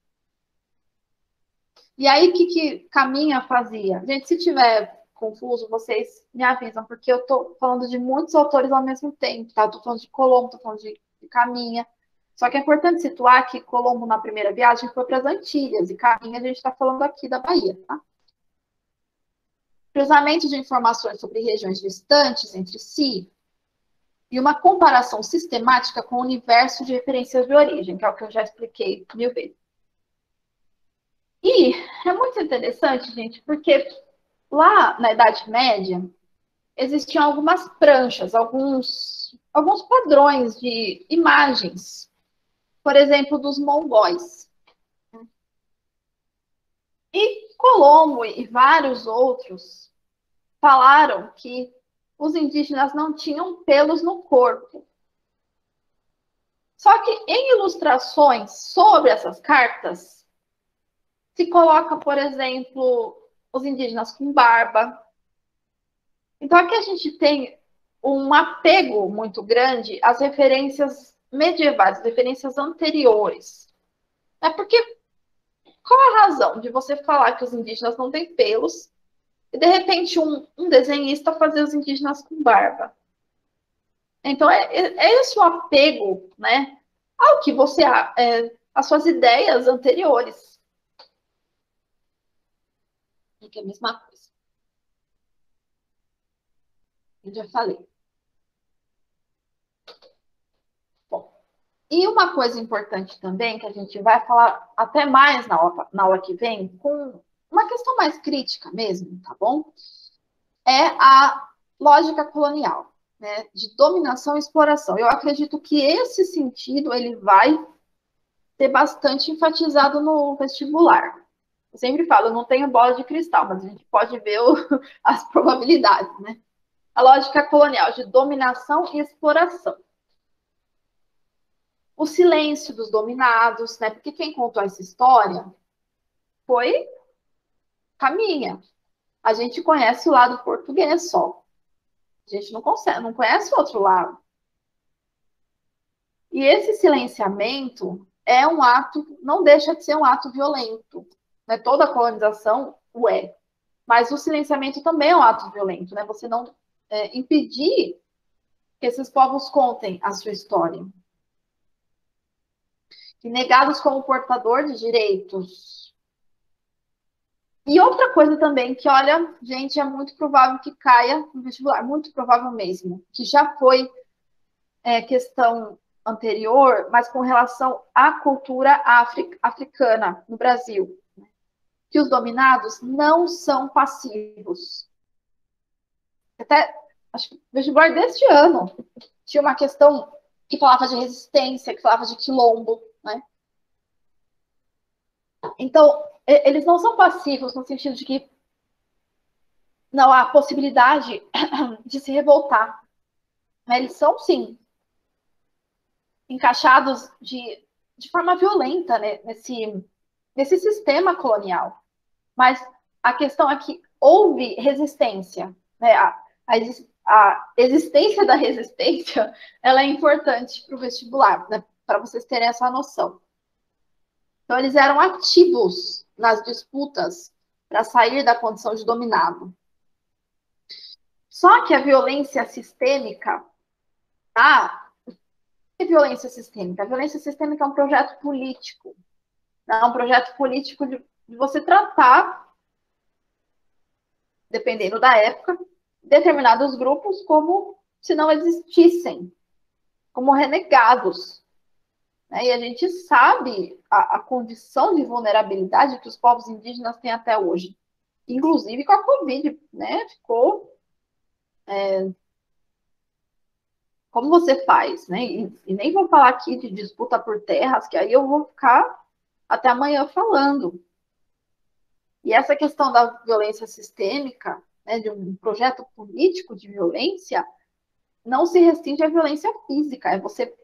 E aí, o que Caminha fazia? Gente, se tiver confuso, vocês me avisam, porque eu estou falando de muitos autores ao mesmo tempo, tá? Estou falando de Colombo, estou falando de Caminha. Só que é importante situar que Colombo, na primeira viagem, foi para as Antilhas, e Caminha a gente está falando aqui da Bahia, tá? Cruzamento de informações sobre regiões distantes entre si e uma comparação sistemática com o universo de referências de origem, que é o que eu já expliquei 1000 vezes. E é muito interessante, gente, porque lá na Idade Média existiam algumas pranchas, alguns padrões de imagens, por exemplo, dos mongóis. E Colombo e vários outros falaram que os indígenas não tinham pelos no corpo. Só que em ilustrações sobre essas cartas, se coloca, por exemplo, os indígenas com barba. Então aqui a gente tem um apego muito grande às referências medievais, às referências anteriores. É porque qual a razão de você falar que os indígenas não têm pelos e de repente um desenhista fazer os indígenas com barba? Então é esse o apego, né, ao que você as suas ideias anteriores. É que é a mesma coisa. Eu já falei. Bom, e uma coisa importante também, que a gente vai falar até mais na aula que vem, com uma questão mais crítica mesmo, tá bom? É a lógica colonial, né, de dominação e exploração. Eu acredito que esse sentido ele vai ser bastante enfatizado no vestibular. Eu sempre falo, eu não tenho bola de cristal, mas a gente pode ver as probabilidades, né? A lógica colonial de dominação e exploração. O silêncio dos dominados, né? Porque quem contou essa história foi Caminha. A gente conhece o lado português só. A gente não conhece o outro lado. E esse silenciamento é um ato, não deixa de ser um ato violento. Né? Toda a colonização o é. Mas o silenciamento também é um ato violento, né? Você não impedir que esses povos contem a sua história. E negados como portador de direitos. E outra coisa também que, olha, gente, é muito provável que caia no vestibular, muito provável mesmo, que já foi questão anterior, mas com relação à cultura africana no Brasil, que os dominados não são passivos. Até, acho que o vestibular deste ano tinha uma questão que falava de resistência, que falava de quilombo, né? Então, eles não são passivos no sentido de que não há possibilidade de se revoltar. Eles são, sim, encaixados de forma violenta, né, nesse sistema colonial. Mas a questão é que houve resistência. Né? A existência da resistência ela é importante para o vestibular, né? Para vocês terem essa noção. Então, eles eram ativos nas disputas para sair da condição de dominado. Só que a violência sistêmica, a violência sistêmica? A violência sistêmica é um projeto político. É um projeto político de você tratar, dependendo da época, determinados grupos como se não existissem, como renegados. Né? E a gente sabe a condição de vulnerabilidade que os povos indígenas têm até hoje. Inclusive com a Covid, né? Ficou. Como você faz, né? E nem vou falar aqui de disputa por terras, que aí eu vou ficar até amanhã falando. E essa questão da violência sistêmica, né, de um projeto político de violência, não se restringe à violência física, é você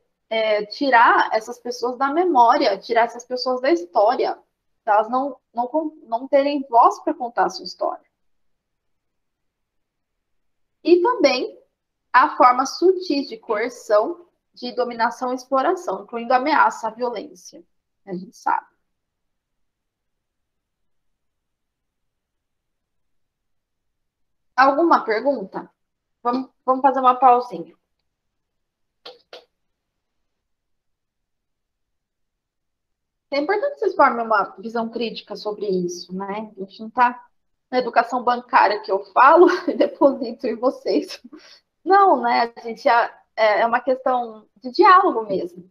tirar essas pessoas da memória, tirar essas pessoas da história, para elas não terem voz para contar a sua história. E também há formas sutis de coerção, de dominação e exploração, incluindo a ameaça, a violência, a gente sabe. Alguma pergunta? Vamos fazer uma pausinha. É importante que vocês formem uma visão crítica sobre isso, né? A gente não está na educação bancária que eu falo e deposito em vocês. Não, né? A gente é uma questão de diálogo mesmo.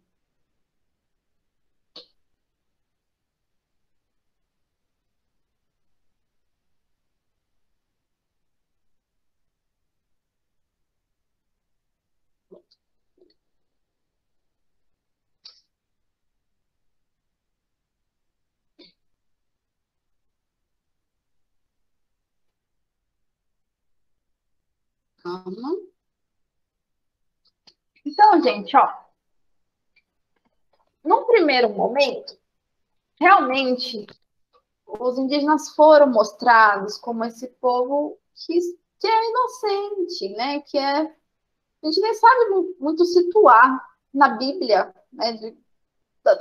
Então, gente, ó, num primeiro momento, realmente, os indígenas foram mostrados como esse povo que é inocente, né? Que é, a gente nem sabe muito situar na Bíblia, né? De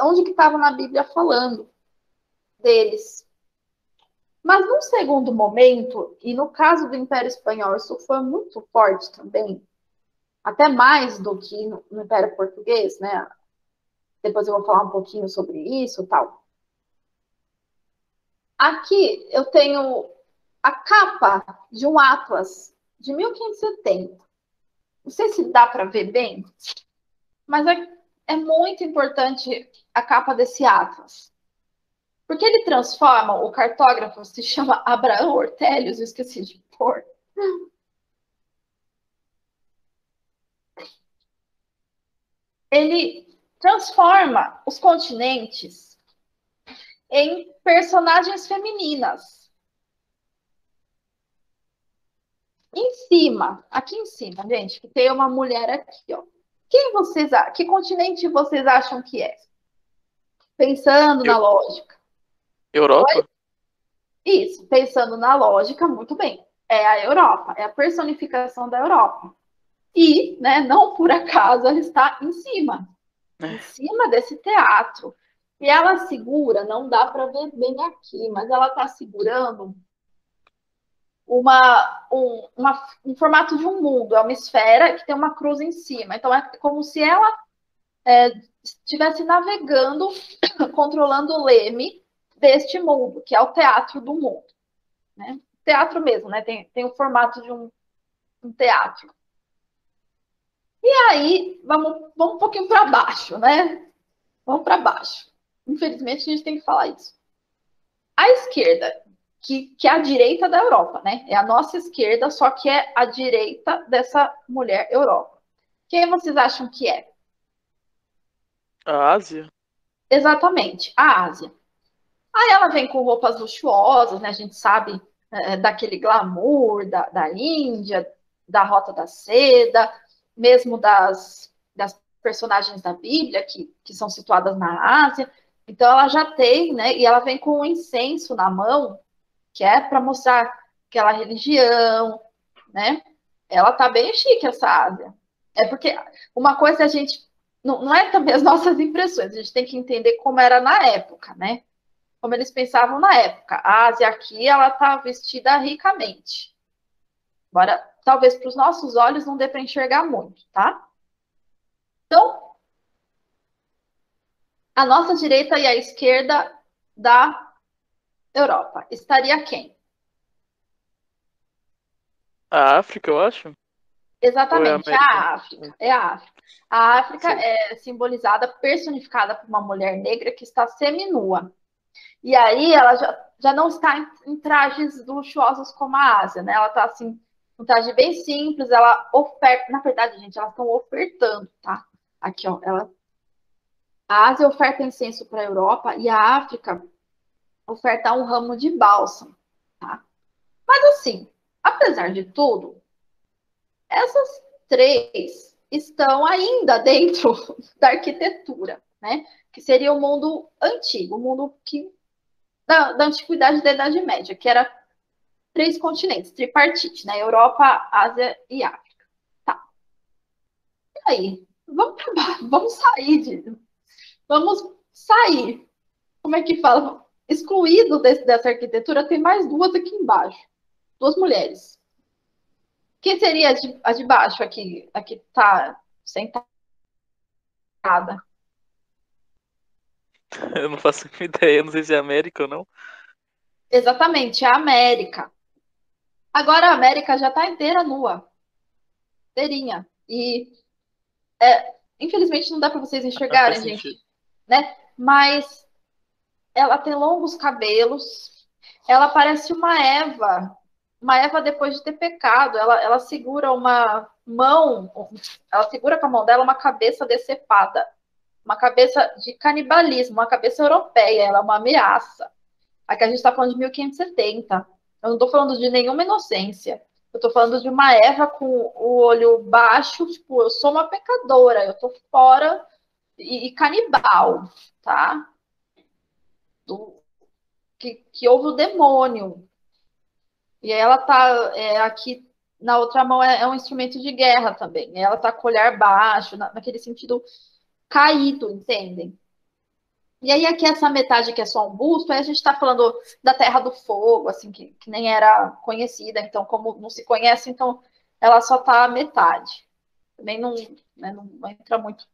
onde que estava na Bíblia falando deles. Mas num segundo momento, e no caso do Império Espanhol, isso foi muito forte também, até mais do que no Império Português, né? Depois eu vou falar um pouquinho sobre isso e tal. Aqui eu tenho a capa de um Atlas de 1570. Não sei se dá para ver bem, mas é muito importante a capa desse Atlas. Porque ele transforma, o cartógrafo se chama Abraão Ortelius, eu esqueci de pôr. Ele transforma os continentes em personagens femininas. Em cima, aqui em cima, gente, que tem uma mulher aqui, ó. Que continente vocês acham que é? Pensando Eu- na lógica. Europa? Isso, pensando na lógica, muito bem. É a Europa, é a personificação da Europa. E, né, não por acaso, ela está em É. cima desse teatro. E ela segura, não dá para ver bem aqui, mas ela está segurando um formato de um mundo, é uma esfera que tem uma cruz em cima. Então é como se ela estivesse navegando, controlando o leme deste mundo, que é o teatro do mundo. Né? Teatro mesmo, né? Tem o formato de um teatro. E aí, vamos um pouquinho para baixo, né? Vamos para baixo. Infelizmente, a gente tem que falar isso. A esquerda, que é a direita da Europa, né? É a nossa esquerda, só que é a direita dessa mulher Europa. Quem vocês acham que é? A Ásia? Exatamente, a Ásia. Aí ela vem com roupas luxuosas, né? A gente sabe daquele glamour da Índia, da Rota da Seda, mesmo das personagens da Bíblia que são situadas na Ásia. Então ela já tem, né? E ela vem com um incenso na mão, que é para mostrar aquela religião, né? Ela tá bem chique, essa Ásia. É porque uma coisa a gente. Não é também as nossas impressões, a gente tem que entender como era na época, né? Como eles pensavam na época. A Ásia aqui, ela tá vestida ricamente. Agora, talvez para os nossos olhos não dê para enxergar muito, tá? Então, a nossa direita e a esquerda da Europa. Estaria quem? A África, eu acho? Ou é a Exatamente, América? a África. É a África. A África Sei. é simbolizada, personificada por uma mulher negra que está seminua. E aí ela já não está em trajes luxuosos como a Ásia, né? Ela está assim, um traje bem simples, ela oferta, na verdade, gente, elas estão ofertando, tá? Aqui, ó, a Ásia oferta incenso para a Europa e a África oferta um ramo de bálsamo, tá? Mas assim, apesar de tudo, essas três estão ainda dentro da arquitetura, né? Que seria o mundo antigo, o mundo da antiguidade da Idade Média, que era três continentes, tripartite, né? Europa, Ásia e África. Tá. E aí? Vamos para baixo, vamos sair. Como é que fala? Excluído dessa arquitetura, tem mais duas aqui embaixo. Duas mulheres. Quem seria a de baixo aqui? Aqui tá sentada. Eu não faço ideia, não sei se é América ou não. Exatamente, a América. Agora a América já está inteira nua, inteirinha. E infelizmente não dá para vocês Ah, faz enxergarem, sentido. gente, né? Mas ela tem longos cabelos, ela parece uma Eva depois de ter pecado. Ela segura uma mão, ela segura com a mão dela uma cabeça decepada, uma cabeça de canibalismo, uma cabeça europeia, ela é uma ameaça. Aqui a gente está falando de 1570. Eu não estou falando de nenhuma inocência. Eu estou falando de uma Eva com o olho baixo, tipo, eu sou uma pecadora, eu estou fora e canibal, tá? Que houve o demônio. E ela tá aqui na outra mão é um instrumento de guerra também. Ela tá com o olhar baixo, naquele sentido caído, entendem? E aí aqui essa metade que é só um busto, aí a gente está falando da Terra do Fogo, assim, que nem era conhecida, então como não se conhece, então ela só está a metade. Também não, né, não entra muito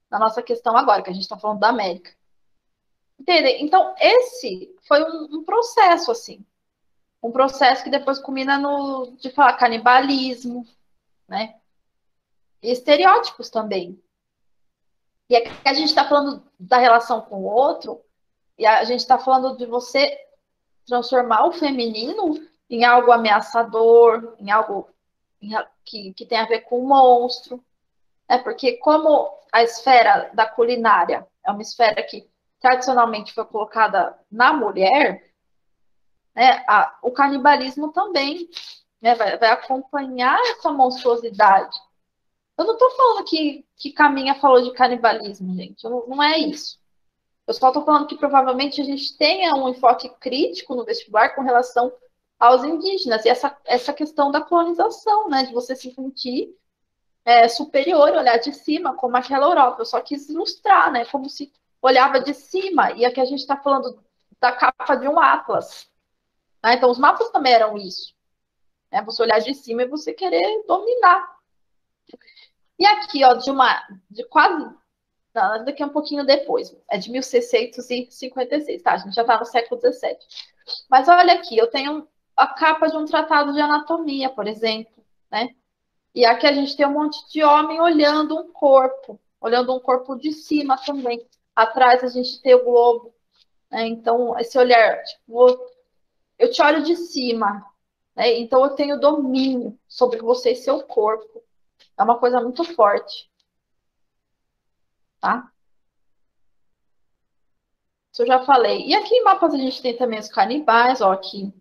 na nossa questão agora, que a gente está falando da América. Entendem? Então, esse foi um processo, assim. Um processo que depois culmina no de falar canibalismo, né? E estereótipos também. E aqui a gente está falando da relação com o outro, e a gente está falando de você transformar o feminino em algo ameaçador, em algo que tem a ver com o monstro. Porque como a esfera da culinária é uma esfera que tradicionalmente foi colocada na mulher, né, o canibalismo também, né, vai acompanhar essa monstruosidade. Eu não estou falando que Caminha falou de canibalismo, gente. Não é isso. Eu só estou falando que provavelmente a gente tenha um enfoque crítico no vestibular com relação aos indígenas e essa questão da colonização, né, de você se sentir superior, olhar de cima, como aquela Europa. Eu só quis ilustrar, né, como se olhava de cima. E aqui a gente está falando da capa de um atlas. Né? Então, os mapas também eram isso. Né? Você olhar de cima e você querer dominar. E aqui, ó, de quase daqui a um pouquinho depois, é de 1656, tá? A gente já está no século XVII. Mas olha aqui, eu tenho a capa de um tratado de anatomia, por exemplo, né? E aqui a gente tem um monte de homem olhando um corpo de cima também. Atrás a gente tem o globo, né? Então, esse olhar, tipo, eu te olho de cima, né? Então eu tenho domínio sobre você e seu corpo. É uma coisa muito forte, tá? Isso eu já falei. E aqui em mapas a gente tem também os canibais, ó, aqui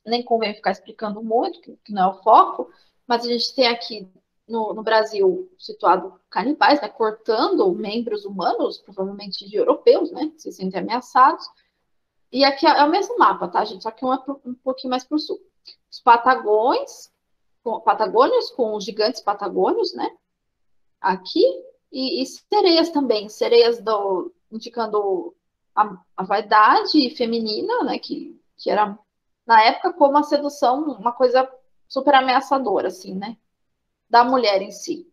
nem convém ficar explicando muito, que não é o foco, mas a gente tem aqui no Brasil situado canibais, né, cortando membros humanos, provavelmente de europeus, né, que se sentem ameaçados. E aqui é o mesmo mapa, tá, gente? Só que um é um pouquinho mais para o sul. Os Patagônios com os gigantes patagônios, né? Aqui, e sereias também, sereias indicando a vaidade feminina, né? Que era, na época, como a sedução, uma coisa super ameaçadora, assim, né? Da mulher em si.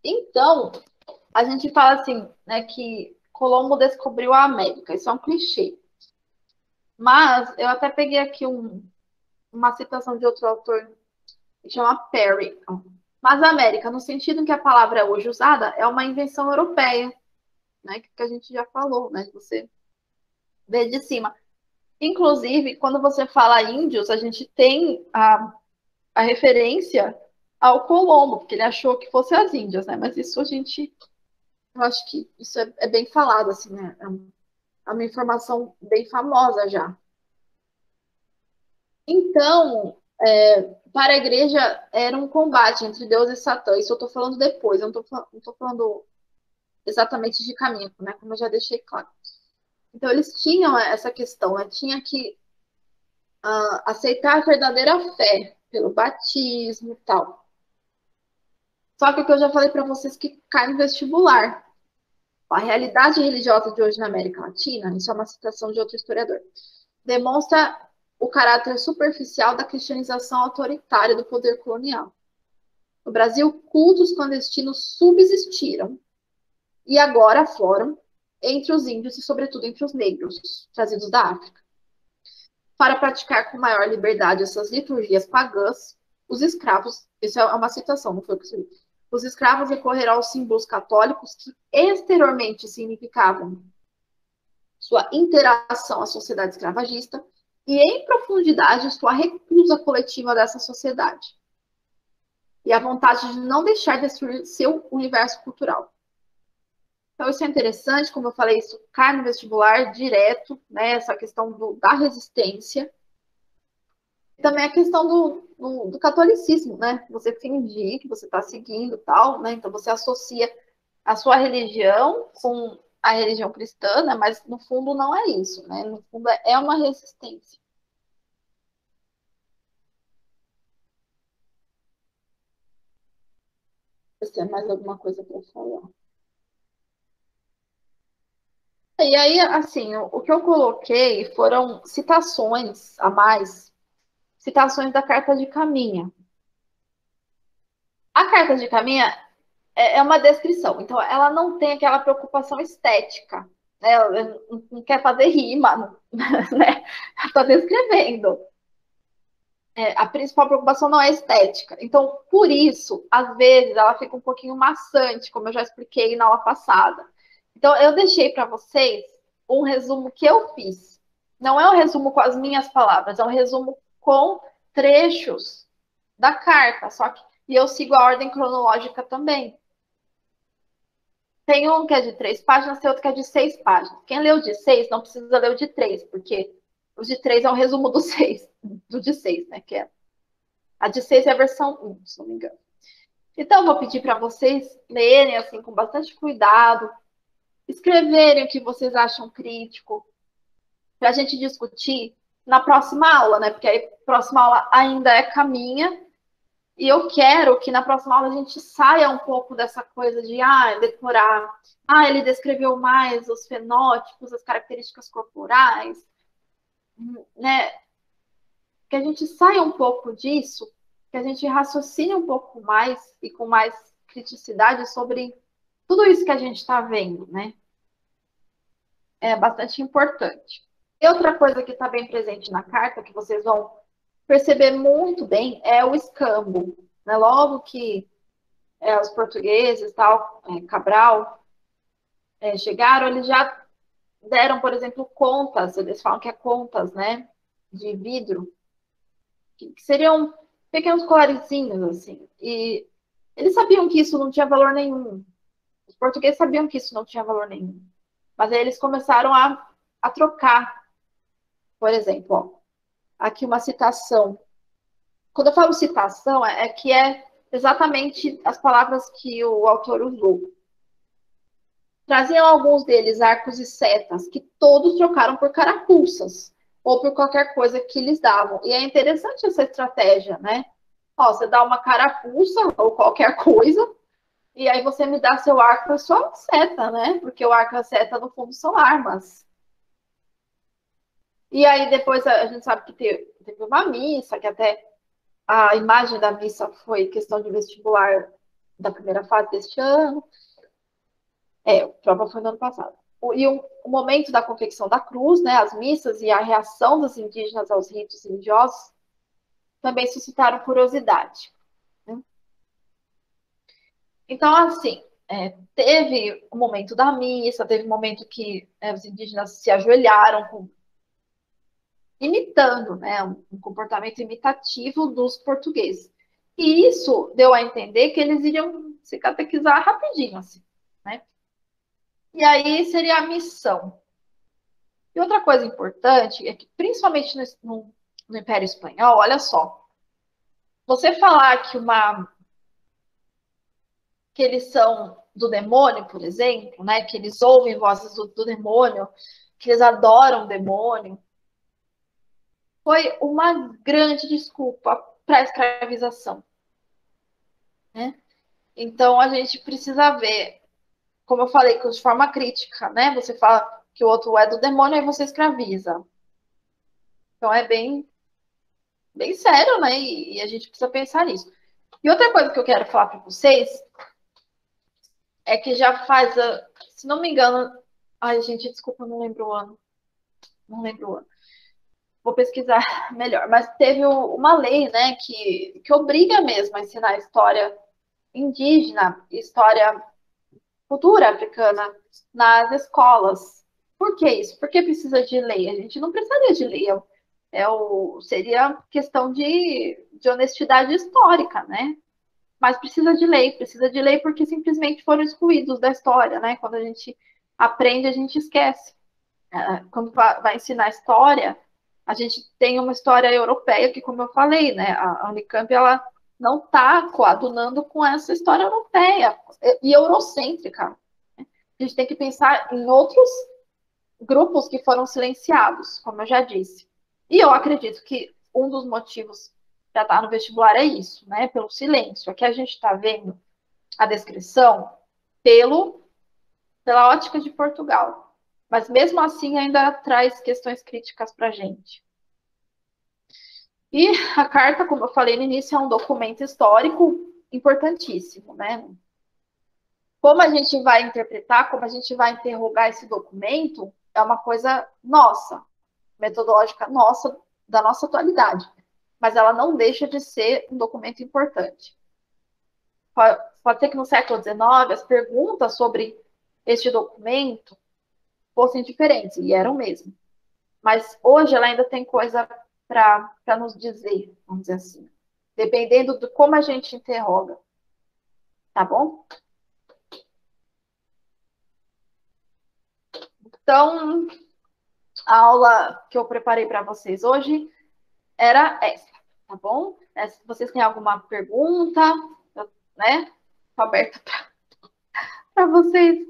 Então, a gente fala assim, né, que Colombo descobriu a América. Isso é um clichê. Mas eu até peguei aqui uma citação de outro autor que chama Perry. Mas a América, no sentido em que a palavra é hoje usada, é uma invenção europeia, né? Que a gente já falou, né? Você vê de cima. Inclusive, quando você fala índios, a gente tem a referência ao Colombo, porque ele achou que fosse as Índias, né? Mas isso eu acho que isso é bem falado, assim, né? É uma informação bem famosa já. Então, para a igreja era um combate entre Deus e Satã. Isso eu estou falando depois, eu não estou falando exatamente de caminho, né? Como eu já deixei claro. Então, eles tinham essa questão, né? Tinha que aceitar a verdadeira fé pelo batismo e tal. Só que o que eu já falei para vocês que cai no vestibular. A realidade religiosa de hoje na América Latina, isso é uma citação de outro historiador, demonstra o caráter superficial da cristianização autoritária do poder colonial. No Brasil, cultos clandestinos subsistiram e agora afloram entre os índios e, sobretudo, entre os negros, trazidos da África. Para praticar com maior liberdade essas liturgias pagãs, os escravos, isso é uma citação, não foi o que eu escrevi, os escravos recorreram aos símbolos católicos que exteriormente significavam sua interação à sociedade escravagista e, em profundidade, sua recusa coletiva dessa sociedade. E a vontade de não deixar destruir seu universo cultural. Então, isso é interessante, como eu falei, isso cai no vestibular direto, né? Essa questão da resistência. Também a questão do catolicismo, né? Você fingir que você está seguindo tal, né? Então você associa a sua religião com a religião cristã, né? Mas no fundo não é isso, né? No fundo é uma resistência. Se tem mais alguma coisa para falar. E aí, assim, o que eu coloquei foram citações a mais, citações da Carta de Caminha. A Carta de Caminha é uma descrição, então ela não tem aquela preocupação estética, né? Ela não quer fazer rima, né? Está descrevendo. A principal preocupação não é estética. Então, por isso, às vezes, ela fica um pouquinho maçante, como eu já expliquei na aula passada. Então, eu deixei para vocês um resumo que eu fiz. Não é um resumo com as minhas palavras, é um resumo com trechos da carta, só que e eu sigo a ordem cronológica também. Tem um que é de 3 páginas, tem outro que é de 6 páginas. Quem leu de 6 não precisa ler o de 3, porque o de 3 é o resumo do 6, do de 6, né? Que é a de 6 é a versão 1, se não me engano. Então, eu vou pedir para vocês lerem assim com bastante cuidado, escreverem o que vocês acham crítico, para a gente discutir na próxima aula, né? Porque a próxima aula ainda é caminha, e eu quero que na próxima aula a gente saia um pouco dessa coisa de decorar. Ele descreveu mais os fenótipos, as características corporais, né? Que a gente saia um pouco disso, que a gente raciocine um pouco mais e com mais criticidade sobre tudo isso que a gente está vendo, né? É bastante importante. E outra coisa que está bem presente na carta, que vocês vão perceber muito bem, é o escambo. Né? Logo que os portugueses, tal, Cabral, chegaram, eles já deram, por exemplo, contas, eles falam que é contas, né, de vidro, que seriam pequenos colarezinhos, assim, e eles sabiam que isso não tinha valor nenhum. Os portugueses sabiam que isso não tinha valor nenhum. Mas aí eles começaram a trocar. Por exemplo, ó, aqui uma citação. Quando eu falo citação, que é exatamente as palavras que o autor usou. Traziam alguns deles arcos e setas, que todos trocaram por carapuças, ou por qualquer coisa que lhes davam. E é interessante essa estratégia, né? Ó, você dá uma carapuça, ou qualquer coisa, e aí você me dá seu arco e sua seta, né? Porque o arco e a seta, no fundo, são armas. E aí depois a gente sabe que teve uma missa, que até a imagem da missa foi questão de vestibular da primeira fase deste ano. A prova foi no ano passado. E o momento da confecção da cruz, né, as missas e a reação dos indígenas aos ritos religiosos também suscitaram curiosidade. Né? Então, assim, teve o momento da missa, teve o momento que os indígenas se ajoelharam, imitando, né, um comportamento imitativo dos portugueses. E isso deu a entender que eles iriam se catequizar rapidinho, assim, né? E aí seria a missão. E outra coisa importante é que, principalmente no Império Espanhol, olha só, você falar que eles são do demônio, por exemplo, né, que eles ouvem vozes do demônio, que eles adoram o demônio, foi uma grande desculpa para a escravização. Né? Então, a gente precisa ver, como eu falei, de forma crítica, né? Você fala que o outro é do demônio, aí você escraviza. Então, é bem sério, né? E a gente precisa pensar nisso. E outra coisa que eu quero falar para vocês é que já faz, se não me engano, ai, gente, desculpa, não lembro o ano. Não lembro o ano. Vou pesquisar melhor. Mas teve uma lei, né, que obriga mesmo a ensinar história indígena, história cultura africana nas escolas. Por que isso? Por que precisa de lei? A gente não precisaria de lei. Seria questão de honestidade histórica, né? Mas precisa de lei porque simplesmente foram excluídos da história, né? Quando a gente aprende, a gente esquece. Quando vai ensinar história, A gente tem uma história europeia que, como eu falei, né, a Unicamp ela não está coadunando com essa história europeia e eurocêntrica. A gente tem que pensar em outros grupos que foram silenciados, como eu já disse. E eu acredito que um dos motivos para estar no vestibular é isso, né? Pelo silêncio. Aqui a gente está vendo a descrição pela ótica de Portugal. Mas mesmo assim ainda traz questões críticas para a gente. E a carta, como eu falei no início, é um documento histórico importantíssimo, né? Como a gente vai interpretar, como a gente vai interrogar esse documento, é uma coisa nossa, metodológica nossa, da nossa atualidade. Mas ela não deixa de ser um documento importante. Pode ser que no século XIX as perguntas sobre este documento fossem diferentes, e eram mesmo. Mas hoje ela ainda tem coisa para nos dizer, vamos dizer assim, dependendo de como a gente interroga. Tá bom? Então, a aula que eu preparei para vocês hoje era essa, tá bom? Se vocês têm alguma pergunta, né? Estou aberta para vocês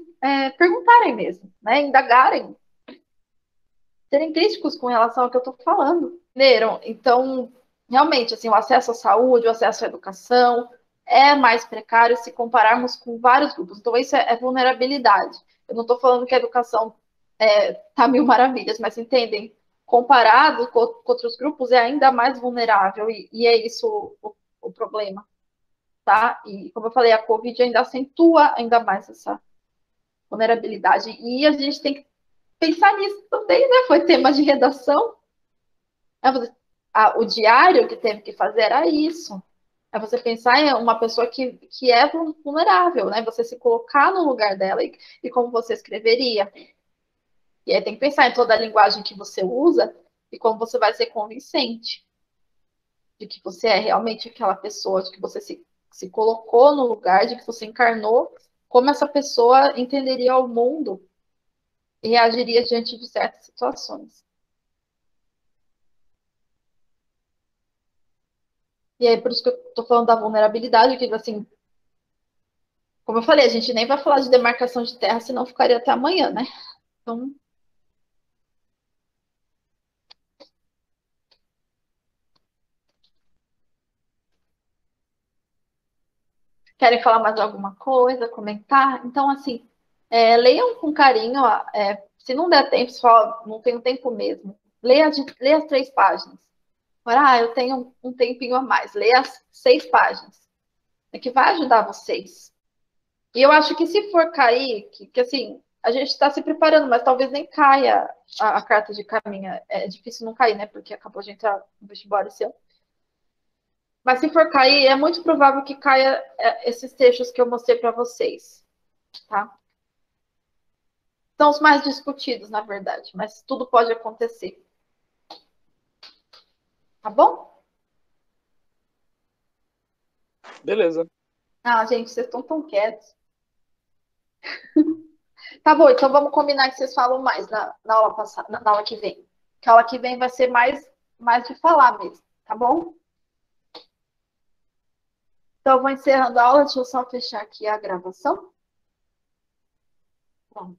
perguntarem mesmo, né? Indagarem, serem críticos com relação ao que eu estou falando. Entenderam? Então, realmente, assim, o acesso à saúde, o acesso à educação é mais precário se compararmos com vários grupos. Então, isso é vulnerabilidade. Eu não estou falando que a educação tá mil maravilhas, mas entendem? Comparado com outros grupos, é ainda mais vulnerável, e é isso o problema, tá? E, como eu falei, a Covid ainda acentua ainda mais essa vulnerabilidade. E a gente tem que pensar nisso também, né? Foi tema de redação. O diário que teve que fazer era isso. É você pensar em uma pessoa que é vulnerável, né? Você se colocar no lugar dela e como você escreveria. E aí tem que pensar em toda a linguagem que você usa e como você vai ser convincente de que você é realmente aquela pessoa, de que você se colocou no lugar, de que você encarnou, como essa pessoa entenderia o mundo e reagiria diante de certas situações. E aí, por isso que eu estou falando da vulnerabilidade, que, assim, como eu falei, a gente nem vai falar de demarcação de terra, senão ficaria até amanhã, né? Então, querem falar mais alguma coisa, comentar? Então, assim, leiam com carinho. Se não der tempo, se fala, não tenho tempo mesmo, leia as 3 páginas. Agora, eu tenho um tempinho a mais. Leia as 6 páginas. É que vai ajudar vocês. E eu acho que se for cair, que assim, a gente está se preparando, mas talvez nem caia a carta de caminho. É difícil não cair, né? Porque acabou de entrar no vestibular esse ano. Mas se for cair, é muito provável que caia esses textos que eu mostrei para vocês, tá? São os mais discutidos, na verdade, mas tudo pode acontecer. Tá bom? Beleza. Ah, gente, vocês estão tão quietos. Tá bom, então vamos combinar que vocês falam mais na aula passada, na aula que vem. Que a aula que vem vai ser mais de falar mesmo, tá bom? Então, eu vou encerrando a aula, deixa eu só fechar aqui a gravação. Bom.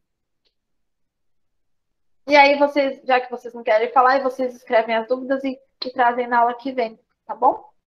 E aí, vocês, já que vocês não querem falar, vocês escrevem as dúvidas e trazem na aula que vem, tá bom?